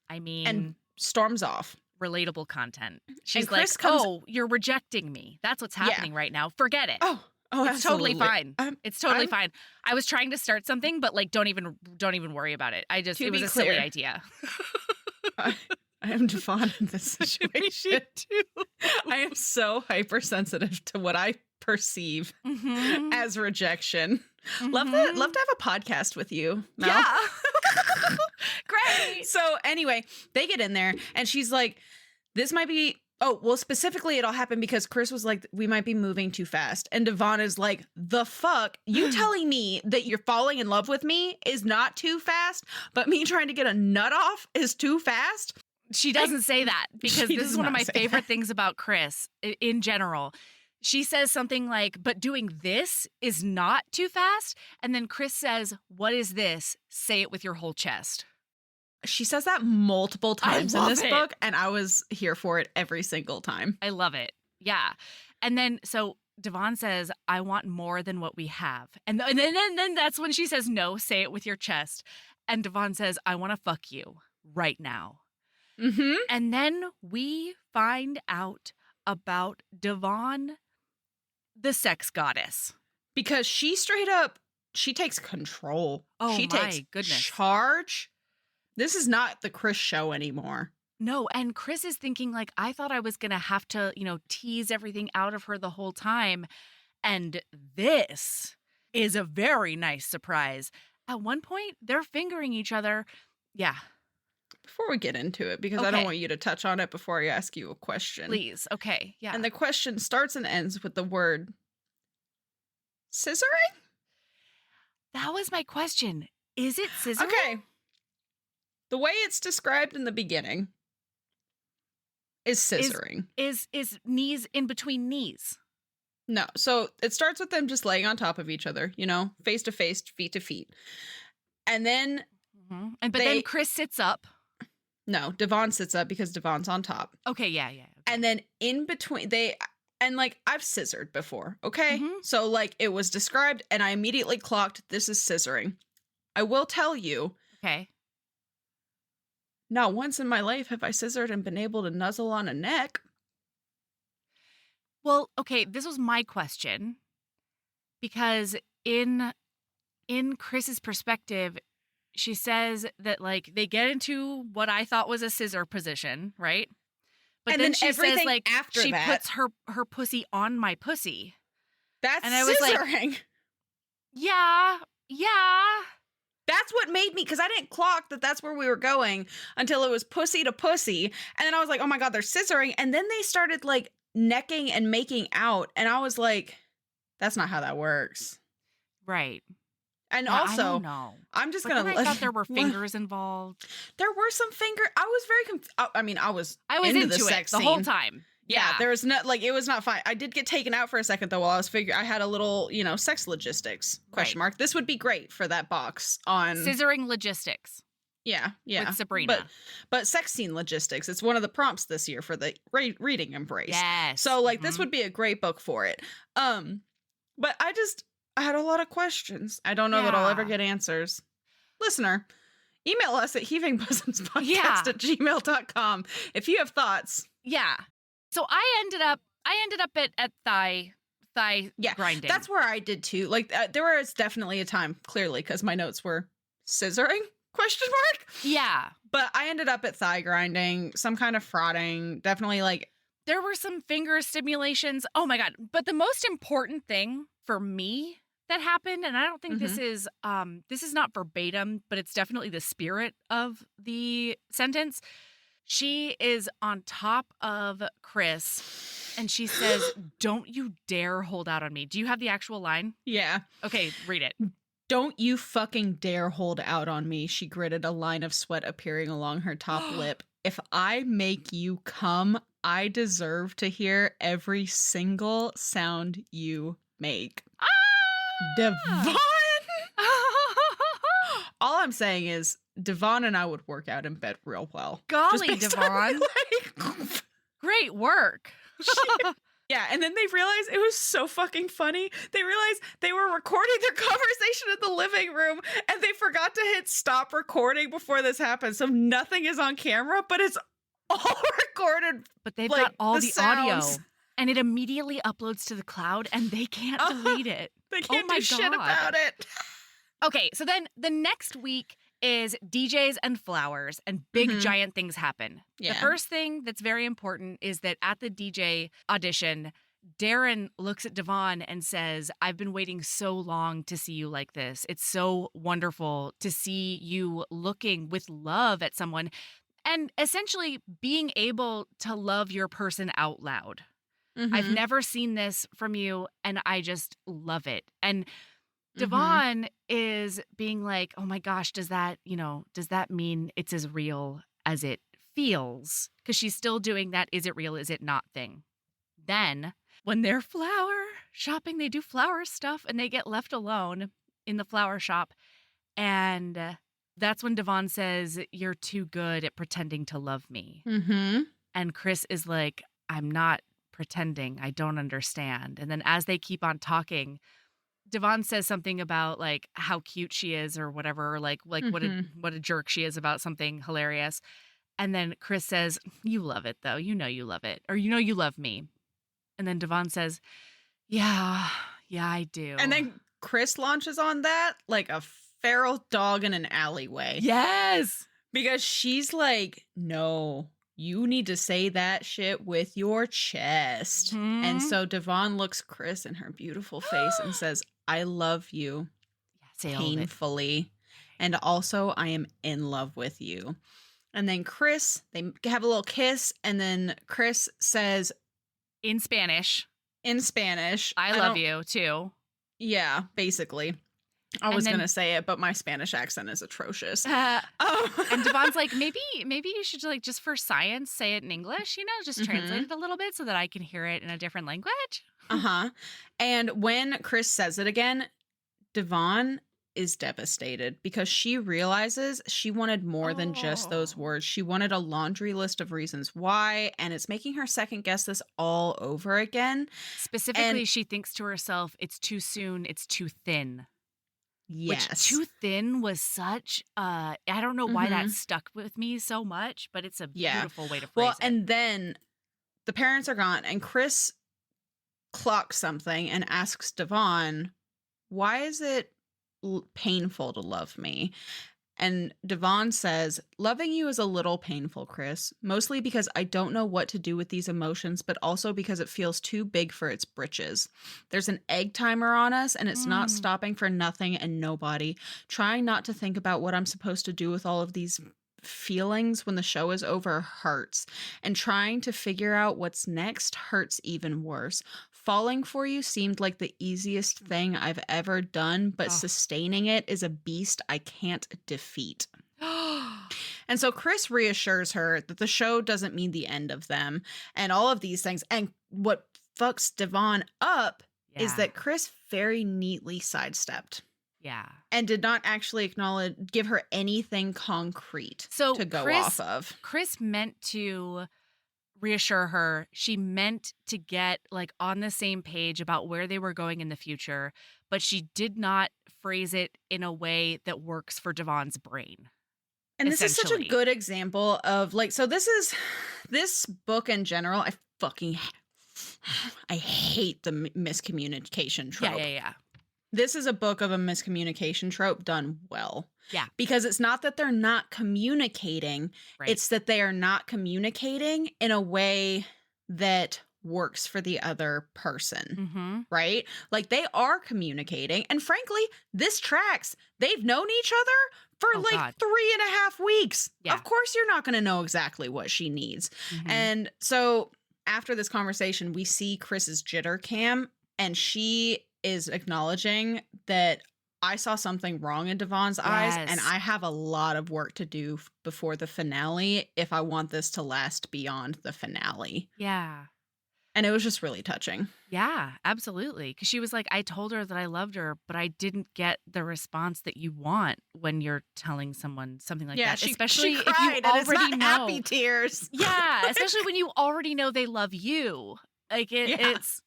I mean, and storms off. Relatable content. She's like, oh, you're rejecting me. That's what's happening right now. Forget it. Oh, it's totally fine. It's totally fine. I was trying to start something, but like, don't even worry about it. It was a silly idea. I am Devon in this situation too. I am so hypersensitive to what I perceive as rejection. Love to have a podcast with you, Mel. Yeah. Great. So anyway, they get in there and she's like, this might be, specifically it'll happen because Kris was like, we might be moving too fast. And Devon is like, the fuck? You telling me that you're falling in love with me is not too fast, but me trying to get a nut off is too fast? She doesn't say that because this is one of my favorite things about Kris in general. She says something like, but doing this is not too fast. And then Kris says, what is this? Say it with your whole chest. She says that multiple times in this book, and I was here for it every single time. I love it. Yeah. And then, so Devon says, I want more than what we have. And then that's when she says, no, say it with your chest. And Devon says, I want to fuck you right now. Mm-hmm. And then we find out about Devon, the sex goddess. Because she straight up, she takes control. Oh, she takes charge. This is not the Kris show anymore. No, and Kris is thinking like, I thought I was going to have to, tease everything out of her the whole time. And this is a very nice surprise. At one point, they're fingering each other. Yeah. Before we get into it, because I don't want you to touch on it before I ask you a question. Please. Okay. Yeah. And the question starts and ends with the word scissoring? That was my question. Is it scissoring? Okay. The way it's described in the beginning is scissoring. Is knees in between knees? No. So it starts with them just laying on top of each other, face to face, feet to feet. And then then Kris sits up. No, Devon sits up because Devon's on top. Okay, yeah. Okay. And then in between I've scissored before, okay? Mm-hmm. So it was described and I immediately clocked this is scissoring. I will tell you. Okay. Not once in my life have I scissored and been able to nuzzle on a neck. Well, okay, this was my question. Because in Kris's perspective, she says that they get into what I thought was a scissor position, right? But and then she says after she that, puts her pussy on my pussy. That's and I was scissoring. Like, yeah. That's what made me, because I didn't clock that's where we were going until it was pussy to pussy. And then I was like, oh my God, they're scissoring. And then they started necking and making out. And I was like, that's not how that works. Right. And yeah, also, I don't know. I'm just going to. I thought there were fingers involved. There were some I was very confused. I mean, I was into the sex the scene whole time. Yeah, there was not it was not fine. I did get taken out for a second though while I was I had a little, sex logistics question mark. This would be great for that box on scissoring logistics. Yeah. With Sabrina. But sex scene logistics. It's one of the prompts this year for the reading embrace. Yes. So this would be a great book for it. But I had a lot of questions. I don't know that I'll ever get answers. Listener, email us at heavingbosoms@gmail.com if you have thoughts. Yeah. So I ended up at thigh grinding. That's where I did too. There was definitely a time, clearly, because my notes were scissoring, ? Yeah. But I ended up at thigh grinding, some kind of frauding, definitely there were some finger stimulations. Oh my God. But the most important thing for me that happened, and I don't think this is not verbatim, but it's definitely the spirit of the sentence. She is on top of Kris, and she says, "Don't you dare hold out on me." Do you have the actual line? Yeah. Okay, read it. "Don't you fucking dare hold out on me," she gritted, a line of sweat appearing along her top lip. "If I make you come, I deserve to hear every single sound you make." Devon! All I'm saying is Devon and I would work out in bed real well. Golly, Devon. Great work. Yeah, and then they realized it was so fucking funny. They realized they were recording their conversation in the living room, and they forgot to hit stop recording before this happened. So nothing is on camera, but it's all recorded. But they've got all the audio, and it immediately uploads to the cloud, and they can't delete it. They can't do shit about it. Okay, so then the next week is DJs and flowers, and big giant things happen. Yeah. The first thing that's very important is that at the DJ audition, Darren looks at Devon and says, "I've been waiting so long to see you like this. It's so wonderful to see you looking with love at someone and essentially being able to love your person out loud. I've never seen this from you, and I just love it." And Devon is being like, "Oh my gosh, does that mean it's as real as it feels?" Because she's still doing that is it real, is it not thing. Then when they're flower shopping, they do flower stuff and they get left alone in the flower shop. And that's when Devon says, "You're too good at pretending to love me." And Kris is like, "I'm not pretending. I don't understand." And then as they keep on talking, Devon says something about like how cute she is or whatever, or like what a jerk she is about something hilarious. And then Kris says, "You love it though. You know you love it. Or you know you love me." And then Devon says, Yeah, I do." And then Kris launches on that like a feral dog in an alleyway. Yes. Because she's like, "No, you need to say that shit with your chest." And so Devon looks Kris in her beautiful face and says, "I love you painfully. And also I am in love with you." And then Kris, they have a little kiss. And then Kris says in Spanish, "I love you too." Yeah, basically. I was going to say it, but my Spanish accent is atrocious. And Devon's like, maybe you should like just for science say it in English, just translate it a little bit so that I can hear it in a different language. And when Kris says it again, Devon is devastated because she realizes she wanted more than just those words. She wanted a laundry list of reasons why, and it's making her second guess this all over again. Specifically, she thinks to herself, it's too soon, it's too thin. Yes. Which too thin was such, I don't know why that stuck with me so much, but it's a beautiful way to phrase it. And then the parents are gone, and Kris clocks something and asks Devon, "Why is it painful to love me?" And Devon says, "Loving you is a little painful, Kris, mostly because I don't know what to do with these emotions, but also because it feels too big for its britches. There's an egg timer on us, and it's not stopping for nothing and nobody. Trying not to think about what I'm supposed to do with all of these feelings when the show is over hurts, and trying to figure out what's next hurts even worse. Falling for you seemed like the easiest thing I've ever done, but sustaining it is a beast I can't defeat." And so Kris reassures her that the show doesn't mean the end of them and all of these things. And what fucks Devon up is that Kris very neatly sidestepped. Yeah. And did not actually give her anything concrete to go off of. Kris meant to reassure her. She meant to get like on the same page about where they were going in the future, but she did not phrase it in a way that works for Devon's brain. And this is such a good example of like, so this book in general, I hate the miscommunication trope. Yeah. This is a book of a miscommunication trope done well. Yeah. Because it's not that they're not communicating. Right. It's that they are not communicating in a way that works for the other person, Mm-hmm. right? Like they are communicating. And frankly, this tracks. They've known each other for Oh, like God. 3.5 weeks. Yeah. Of course, you're not going to know exactly what she needs. Mhm. And so after this conversation, we see Kris's jitter cam, and she is acknowledging that I saw something wrong in Devon's eyes, and Yes. I have a lot of work to do before the finale if I want this to last beyond the finale. Yeah. And it was just really touching. Yeah, absolutely. Because she was like, I told her that I loved her, but I didn't get the response that you want when you're telling someone something like that. Especially she if cried, you and it's already not know. happy tears. Yeah, especially when you already know they love you. Like it's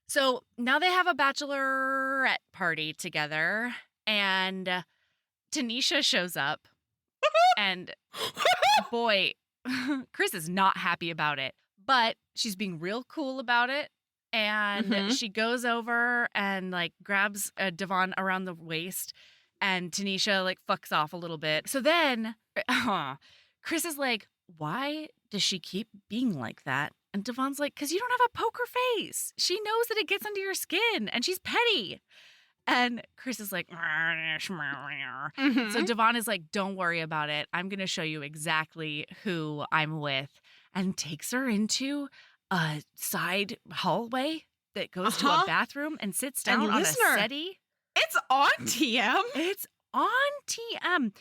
So now they have a bachelorette party together, and Tanisha shows up, and boy, Kris is not happy about it, but she's being real cool about it. And Mhm. she goes over and like grabs Devon around the waist, and Tanisha like fucks off a little bit. So then Kris is like, why does she keep being like that? And Devon's like, because you don't have a poker face. She knows that it gets under your skin, and she's petty. And Kris is like, Mhm. so Devon is like, don't worry about it. I'm going to show you exactly who I'm with, and takes her into a side hallway that goes to a bathroom and sits down on listener, a settee. It's on TM. It's on TM.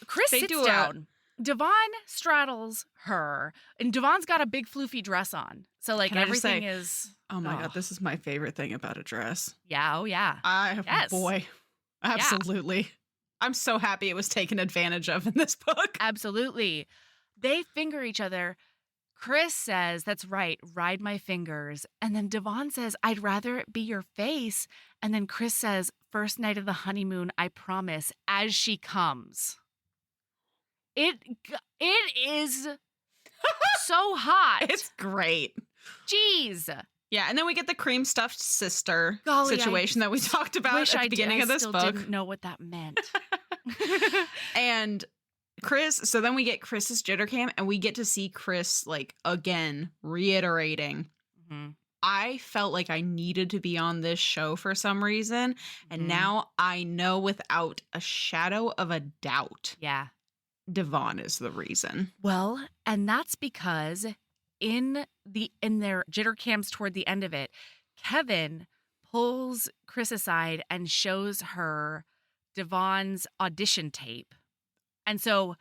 Kris They sits do down. Devon straddles her, and Devon's got a big floofy dress on. So like Can I just everything say, is. Oh my God, this is my favorite thing about a dress. Yeah, oh yeah. Yes. Boy, absolutely. I'm so happy it was taken advantage of in this book. Absolutely. They finger each other. Kris says, that's right, ride my fingers. And then Devon says, I'd rather it be your face. And then Kris says, first night of the honeymoon, I promise, as she comes. It is so hot. It's great. Jeez. Yeah, and then we get the cream stuffed sister Golly, situation that we talked about at the beginning of this I book. didn't know what that meant. And Kris, so then we get Kris's jitter cam, and we get to see Kris, like, again, reiterating, I felt like I needed to be on this show for some reason, and now I know without a shadow of a doubt. Yeah. Devon is the reason. Well, and that's because in their jitter cams toward the end of it, Kevin pulls Kris aside and shows her Devon's audition tape. And so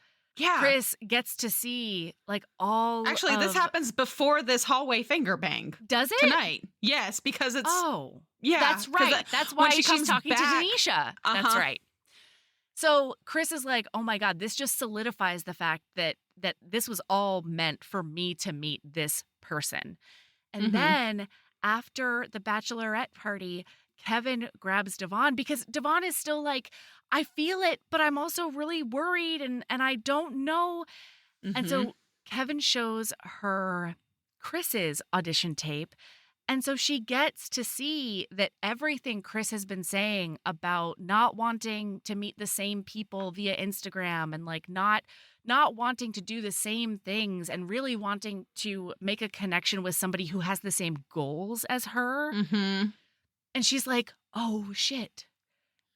Kris gets to see like all Actually, this happens before this hallway finger bang. Does it? Tonight. Yes, because it's yeah. That's right. That's why she's talking to Tanisha. That's right. So Kris is like, oh my God, this just solidifies the fact that this was all meant for me to meet this person. And then after the bachelorette party, Kevin grabs Devon because Devon is still like, I feel it, but I'm also really worried and I don't know. And so Kevin shows her Kris's audition tape. And so she gets to see that everything Kris has been saying about not wanting to meet the same people via Instagram and like not wanting to do the same things and really wanting to make a connection with somebody who has the same goals as her. And she's like, oh shit.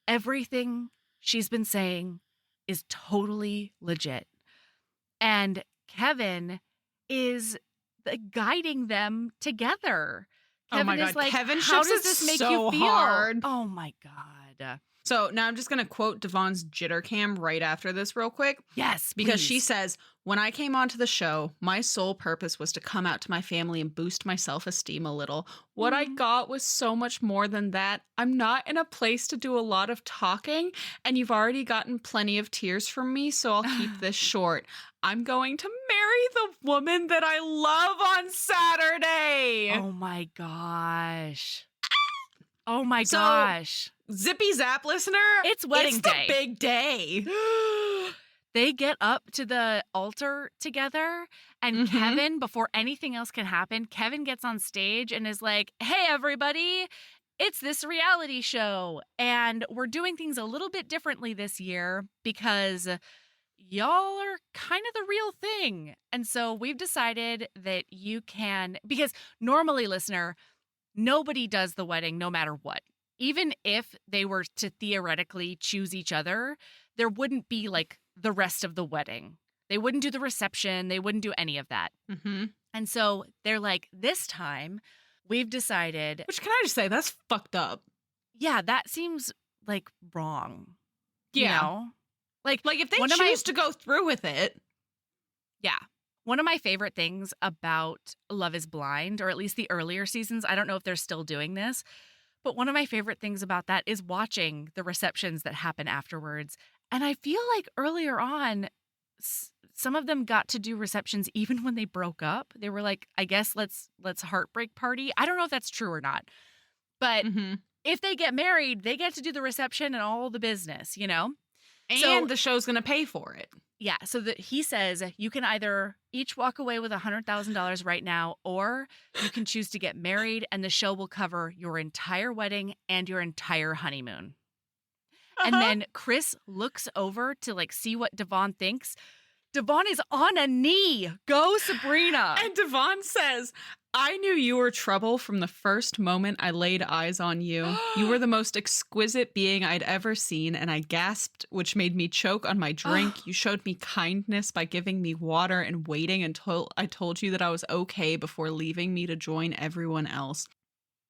Everything she's been saying is totally legit. And Kevin is guiding them together. Kevin oh my God. is like, Kevin how ships does this make so you feel? hard. Oh my God. So now I'm just going to quote Devon's jitter cam right after this real quick. Yes, Because please. she says, when I came onto the show, my sole purpose was to come out to my family and boost my self-esteem a little. What I got was so much more than that. I'm not in a place to do a lot of talking, and you've already gotten plenty of tears from me, so I'll keep this short. I'm going to marry the woman that I love on Saturday. Oh my gosh. Oh my gosh. Zippy Zap listener, It's wedding day. It's the big day. They get up to the altar together, and Kevin, before anything else can happen, Kevin gets on stage and is like, hey, everybody, it's this reality show. And we're doing things a little bit differently this year because y'all are kind of the real thing. And so we've decided that you can, because normally, listener, nobody does the wedding no matter what. Even if they were to theoretically choose each other, there wouldn't be like the rest of the wedding. They wouldn't do the reception. They wouldn't do any of that. Mm-hmm. And so they're like, this time we've decided. Which, can I just say, that's fucked up. Yeah, that seems like wrong. Yeah. You know? Like if they choose to go through with it. Yeah. One of my favorite things about Love is Blind, or at least the earlier seasons, I don't know if they're still doing this, but one of my favorite things about that is watching the receptions that happen afterwards. And I feel like earlier on, some of them got to do receptions even when they broke up. They were like, I guess let's heartbreak party. I don't know if that's true or not. But if they get married, they get to do the reception and all the business, you know? And the show's going to pay for it. Yeah. So he says you can either each walk away with $100,000 right now, or you can choose to get married and the show will cover your entire wedding and your entire honeymoon. And then Kris looks over to like see what Devon thinks. Devon is on a knee. Go, Sabrina. And Devon says, I knew you were trouble from the first moment I laid eyes on you. You were the most exquisite being I'd ever seen, and I gasped, which made me choke on my drink. You showed me kindness by giving me water and waiting until I told you that I was okay before leaving me to join everyone else.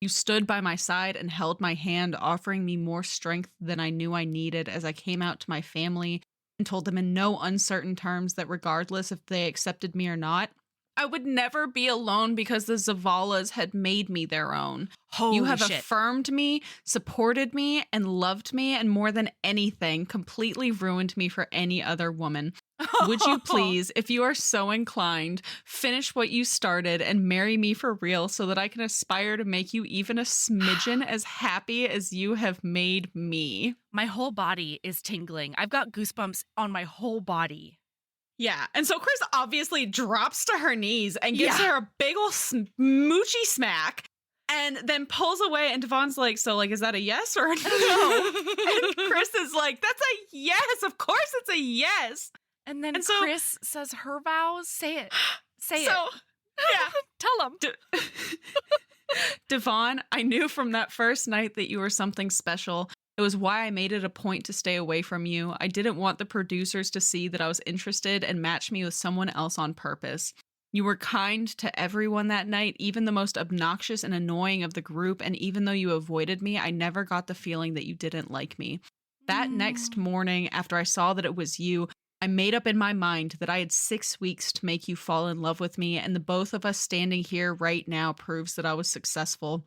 You stood by my side and held my hand, offering me more strength than I knew I needed as I came out to my family and told them in no uncertain terms that regardless if they accepted me or not, I would never be alone because the Zavalas had made me their own. Holy you have shit. affirmed me, supported me, and loved me, and more than anything, completely ruined me for any other woman. Would you please, if you are so inclined, finish what you started and marry me for real so that I can aspire to make you even a smidgen as happy as you have made me? My whole body is tingling. I've got goosebumps on my whole body. Yeah. And so Kris obviously drops to her knees and gives her a big ol' smoochy smack and then pulls away. And Devon's like, so like, is that a yes or a no? And Kris is like, that's a yes. Of course it's a yes. And then Kris says her vows. Say it. Say it. Yeah. Tell them. Devon, I knew from that first night that you were something special. It was why I made it a point to stay away from you. I didn't want the producers to see that I was interested and match me with someone else on purpose. You were kind to everyone that night, even the most obnoxious and annoying of the group, and even though you avoided me, I never got the feeling that you didn't like me. That next morning, after I saw that it was you, I made up in my mind that I had 6 weeks to make you fall in love with me, and the both of us standing here right now proves that I was successful.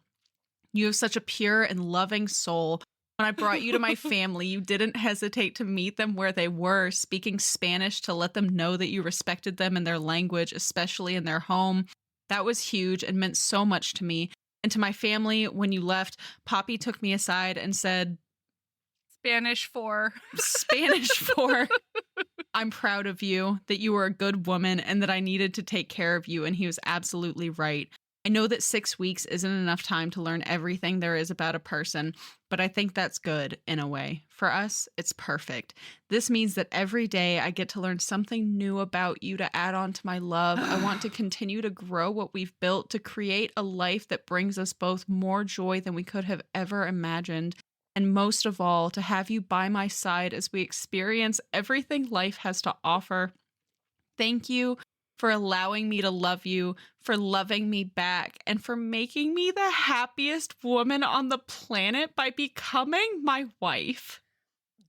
You have such a pure and loving soul. When I brought you to my family, you didn't hesitate to meet them where they were, speaking Spanish to let them know that you respected them and their language, especially in their home. That was huge and meant so much to me. And to my family, when you left, Poppy took me aside and said, Spanish for, I'm proud of you, that you were a good woman and that I needed to take care of you. And he was absolutely right. I know that 6 weeks isn't enough time to learn everything there is about a person, but I think that's good in a way. For us, it's perfect. This means that every day I get to learn something new about you to add on to my love. I want to continue to grow what we've built, to create a life that brings us both more joy than we could have ever imagined. And most of all, to have you by my side as we experience everything life has to offer. Thank you for allowing me to love you, for loving me back, and for making me the happiest woman on the planet by becoming my wife.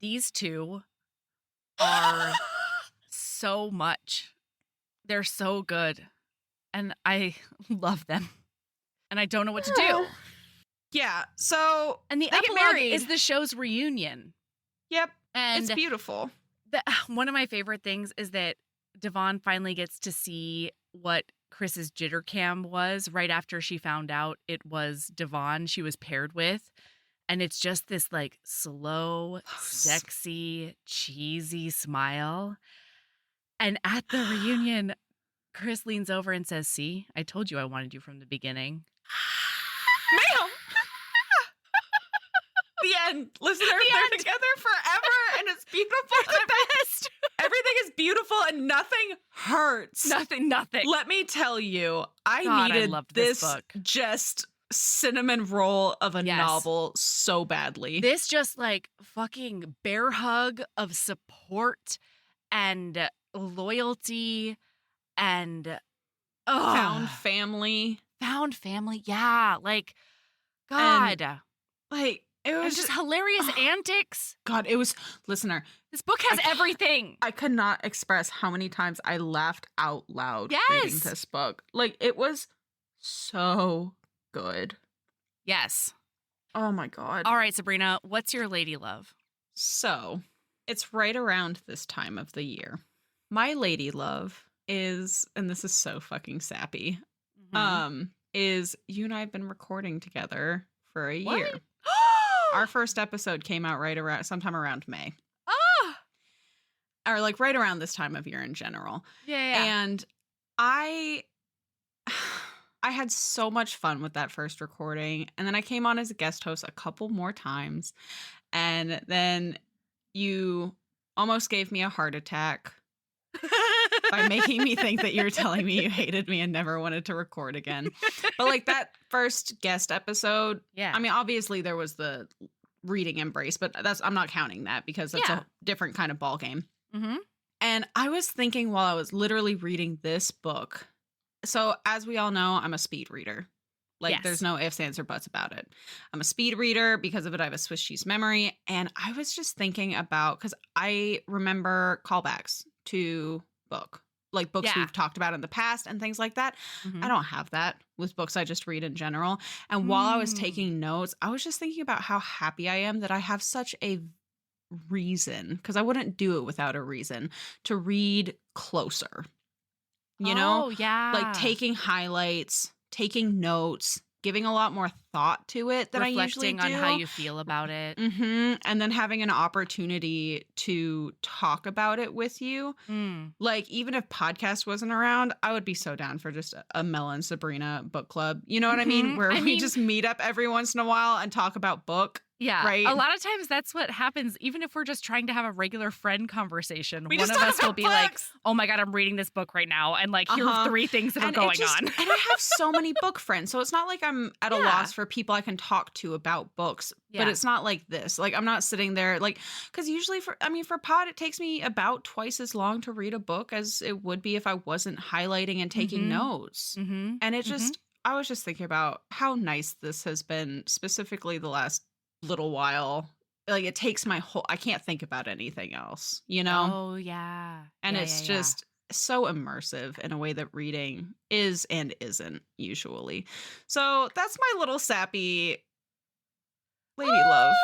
These two are so much. They're so good. And I love them. And I don't know what to do. Yeah, so and the epilogue is the show's reunion. Yep, and it's beautiful. One of my favorite things is that Devon finally gets to see what Kris's jitter cam was right after she found out it was Devon she was paired with. And it's just this like slow, sexy, cheesy smile. And at the reunion, Kris leans over and says, see, I told you I wanted you from the beginning. Ma'am! The end. Listeners, they're together forever and it's beautiful. They're the best. Everything everything is beautiful and nothing hurts. Nothing. Let me tell you, I loved this book. just cinnamon roll of a novel so badly. This just like fucking bear hug of support and loyalty and found family. Yeah, like God. And, like it was just hilarious antics. God, it was, listener, this book has everything. I could not express how many times I laughed out loud reading this book. Like, it was so good. Yes. Oh my God. All right, Sabrina, what's your lady love? So, it's right around this time of the year. My lady love is, and this is so fucking sappy, is you and I have been recording together for a year. Our first episode came out sometime around May. Or like right around this time of year in general. Yeah. And I had so much fun with that first recording. And then I came on as a guest host a couple more times. And then you almost gave me a heart attack by making me think that you were telling me you hated me and never wanted to record again. But like that first guest episode, I mean, obviously there was the reading embrace, but I'm not counting that because that's a different kind of ball game. Mm-hmm. And I was thinking while I was literally reading this book. So as we all know, I'm a speed reader. Like there's no ifs, ands, or buts about it. I'm a speed reader. Because of it, I have a Swiss cheese memory. And I was just thinking about, because I remember callbacks to book, like books we've talked about in the past and things like that. I don't have that with books I just read in general. And while I was taking notes, I was just thinking about how happy I am that I have such a reason, because I wouldn't do it without a reason, to read closer. You know? Like taking highlights, taking notes, giving a lot more thought to it than I usually do. Reflecting on how you feel about it. And then having an opportunity to talk about it with you. Like, even if podcast wasn't around, I would be so down for just a Mel and Sabrina book club. You know what I mean? Where we just meet up every once in a while and talk about book. Yeah. Right. A lot of times that's what happens. Even if we're just trying to have a regular friend conversation, one of us will be like, oh my God, I'm reading this book right now. And like, here are 3 things that are going on. And I have so many book friends. So it's not like I'm at a loss for people I can talk to about books. But it's not like this. Like, I'm not sitting there like, because usually for pod, it takes me about twice as long to read a book as it would be if I wasn't highlighting and taking notes. And it just, I was just thinking about how nice this has been, specifically the last little while. Like, it takes my whole, I can't think about anything else, you know? Oh yeah. And it's just so immersive in a way that reading is and isn't usually. So that's my little sappy lady love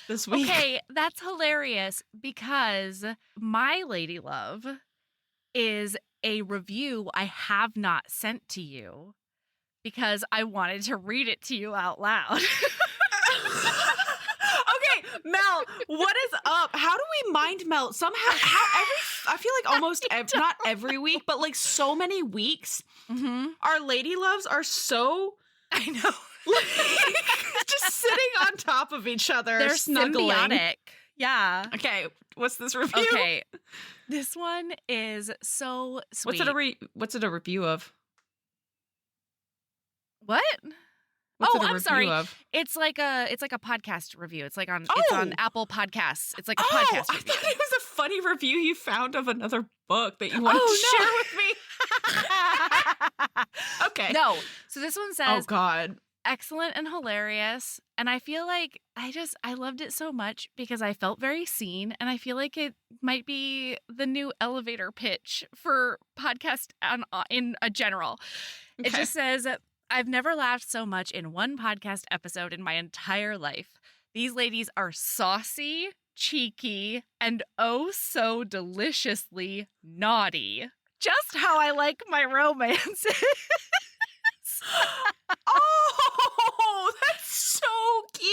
this week. Okay, that's hilarious, because my lady love is a review I have not sent to you because I wanted to read it to you out loud. Okay, Mel, what is up? How do we mind melt? Somehow, I feel like almost not every week, but like so many weeks, our lady loves are so, I know, just sitting on top of each other. They're snuggling. symbiotic. Yeah. Okay, what's this review? Okay, this one is so sweet. What's it a review of? What? What's it a I'm review sorry. of? It's like a podcast review. It's like on it's on Apple Podcasts. It's like a podcast review. I thought it was a funny review you found of another book that you wanted to share with me. Okay. No. So this one says, oh God, excellent and hilarious. And I feel like I loved it so much because I felt very seen, and I feel like it might be the new elevator pitch for podcast in a general. Okay. It just says, I've never laughed so much in one podcast episode in my entire life. These ladies are saucy, cheeky, and oh so deliciously naughty. Just how I like my romances. Oh, that's so cute.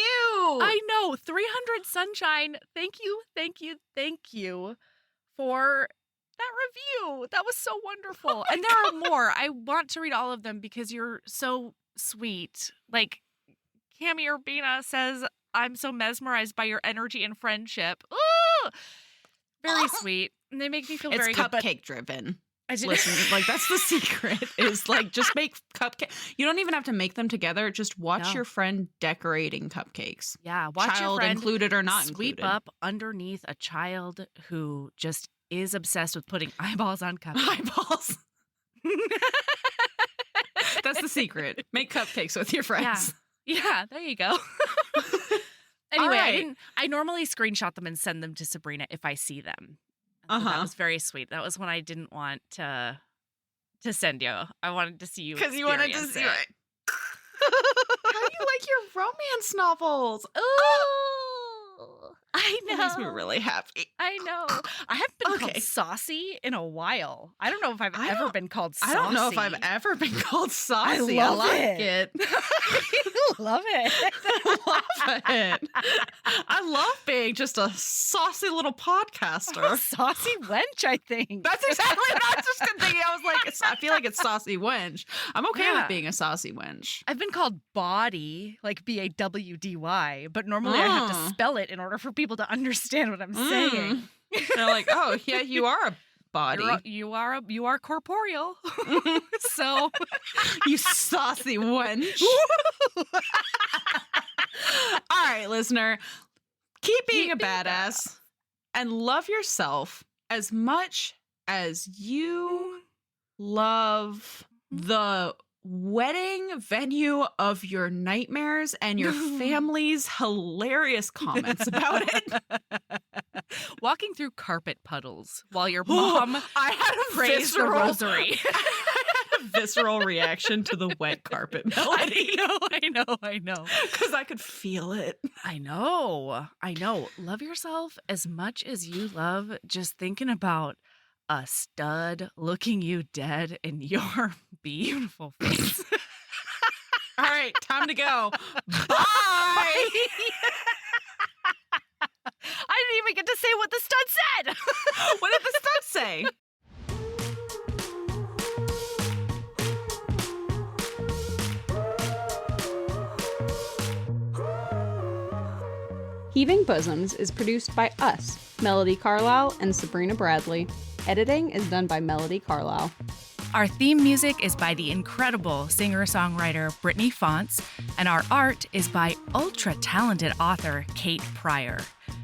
I know. 300 Sunshine. Thank you for that review. That was so wonderful. Oh, and there are more. I want to read all of them because you're so sweet. Like, Cami Urbina says, I'm so mesmerized by your energy and friendship. Ooh! Very sweet. They make me feel It's very good. cupcake driven. Listen, Like that's the secret is like just make cupcake. You don't even have to make them together. Just watch your friend decorating cupcakes. Yeah, watch child your friend included or not sweep included. up underneath a child who just is obsessed with putting eyeballs on cupcakes. Eyeballs. That's the secret. Make cupcakes with your friends. Yeah, there you go. Anyway, right. I normally screenshot them and send them to Sabrina if I see them. So that was very sweet. That was when I didn't want to send you. I wanted to see you Because you wanted to see it. it. How do you like your romance novels? Oh, I know. It makes me really happy. I know. I haven't been Okay. called saucy in a while. I don't know if I've ever been called saucy. I don't know if I've ever been called saucy. I love like it. I love it. I love it. I love being just a saucy little podcaster. Saucy wench, I think. That's exactly what I was just thinking. I was like, I feel like it's saucy wench. I'm okay with being a saucy wench. I've been called bawdy, like BAWDY, but normally I have to spell it in order for people to understand what I'm saying. They're like, oh, yeah, you are a body. You are corporeal. So you saucy wench. All right, listener. Keep being a badass and love yourself as much as you love the wedding venue of your nightmares and your family's hilarious comments about it. Walking through carpet puddles while your mom I had a prays the rosary. visceral reaction to the wet carpet melody. I know. Because I could feel it. I know. Love yourself as much as you love just thinking about a stud looking you dead in your beautiful face. All right, time to go. Bye. I didn't even get to say what the stud said. What did the stud say? Heaving Bosoms is produced by us, Melody Carlisle and Sabrina Bradley. Editing is done by Melody Carlisle. Our theme music is by the incredible singer-songwriter Brittany Fonts, and our art is by ultra-talented author Kate Pryor.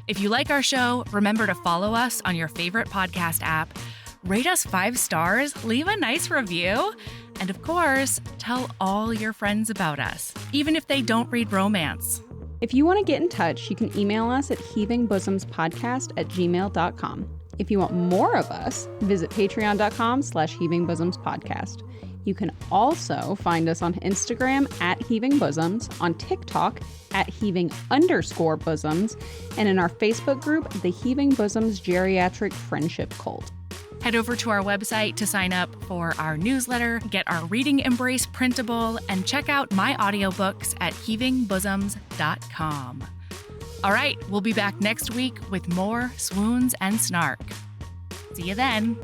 If you like our show, remember to follow us on your favorite podcast app, rate us 5 stars, leave a nice review, and of course, tell all your friends about us, even if they don't read romance. If you want to get in touch, you can email us at heavingbosomspodcast@gmail.com. If you want more of us, visit patreon.com/heavingbosomspodcast. You can also find us on Instagram at Heaving Bosoms, on TikTok at Heaving_Bosoms, and in our Facebook group, the Heaving Bosoms Geriatric Friendship Cult. Head over to our website to sign up for our newsletter, get our Reading Embrace printable, and check out my audiobooks at heavingbosoms.com. All right, we'll be back next week with more swoons and snark. See you then.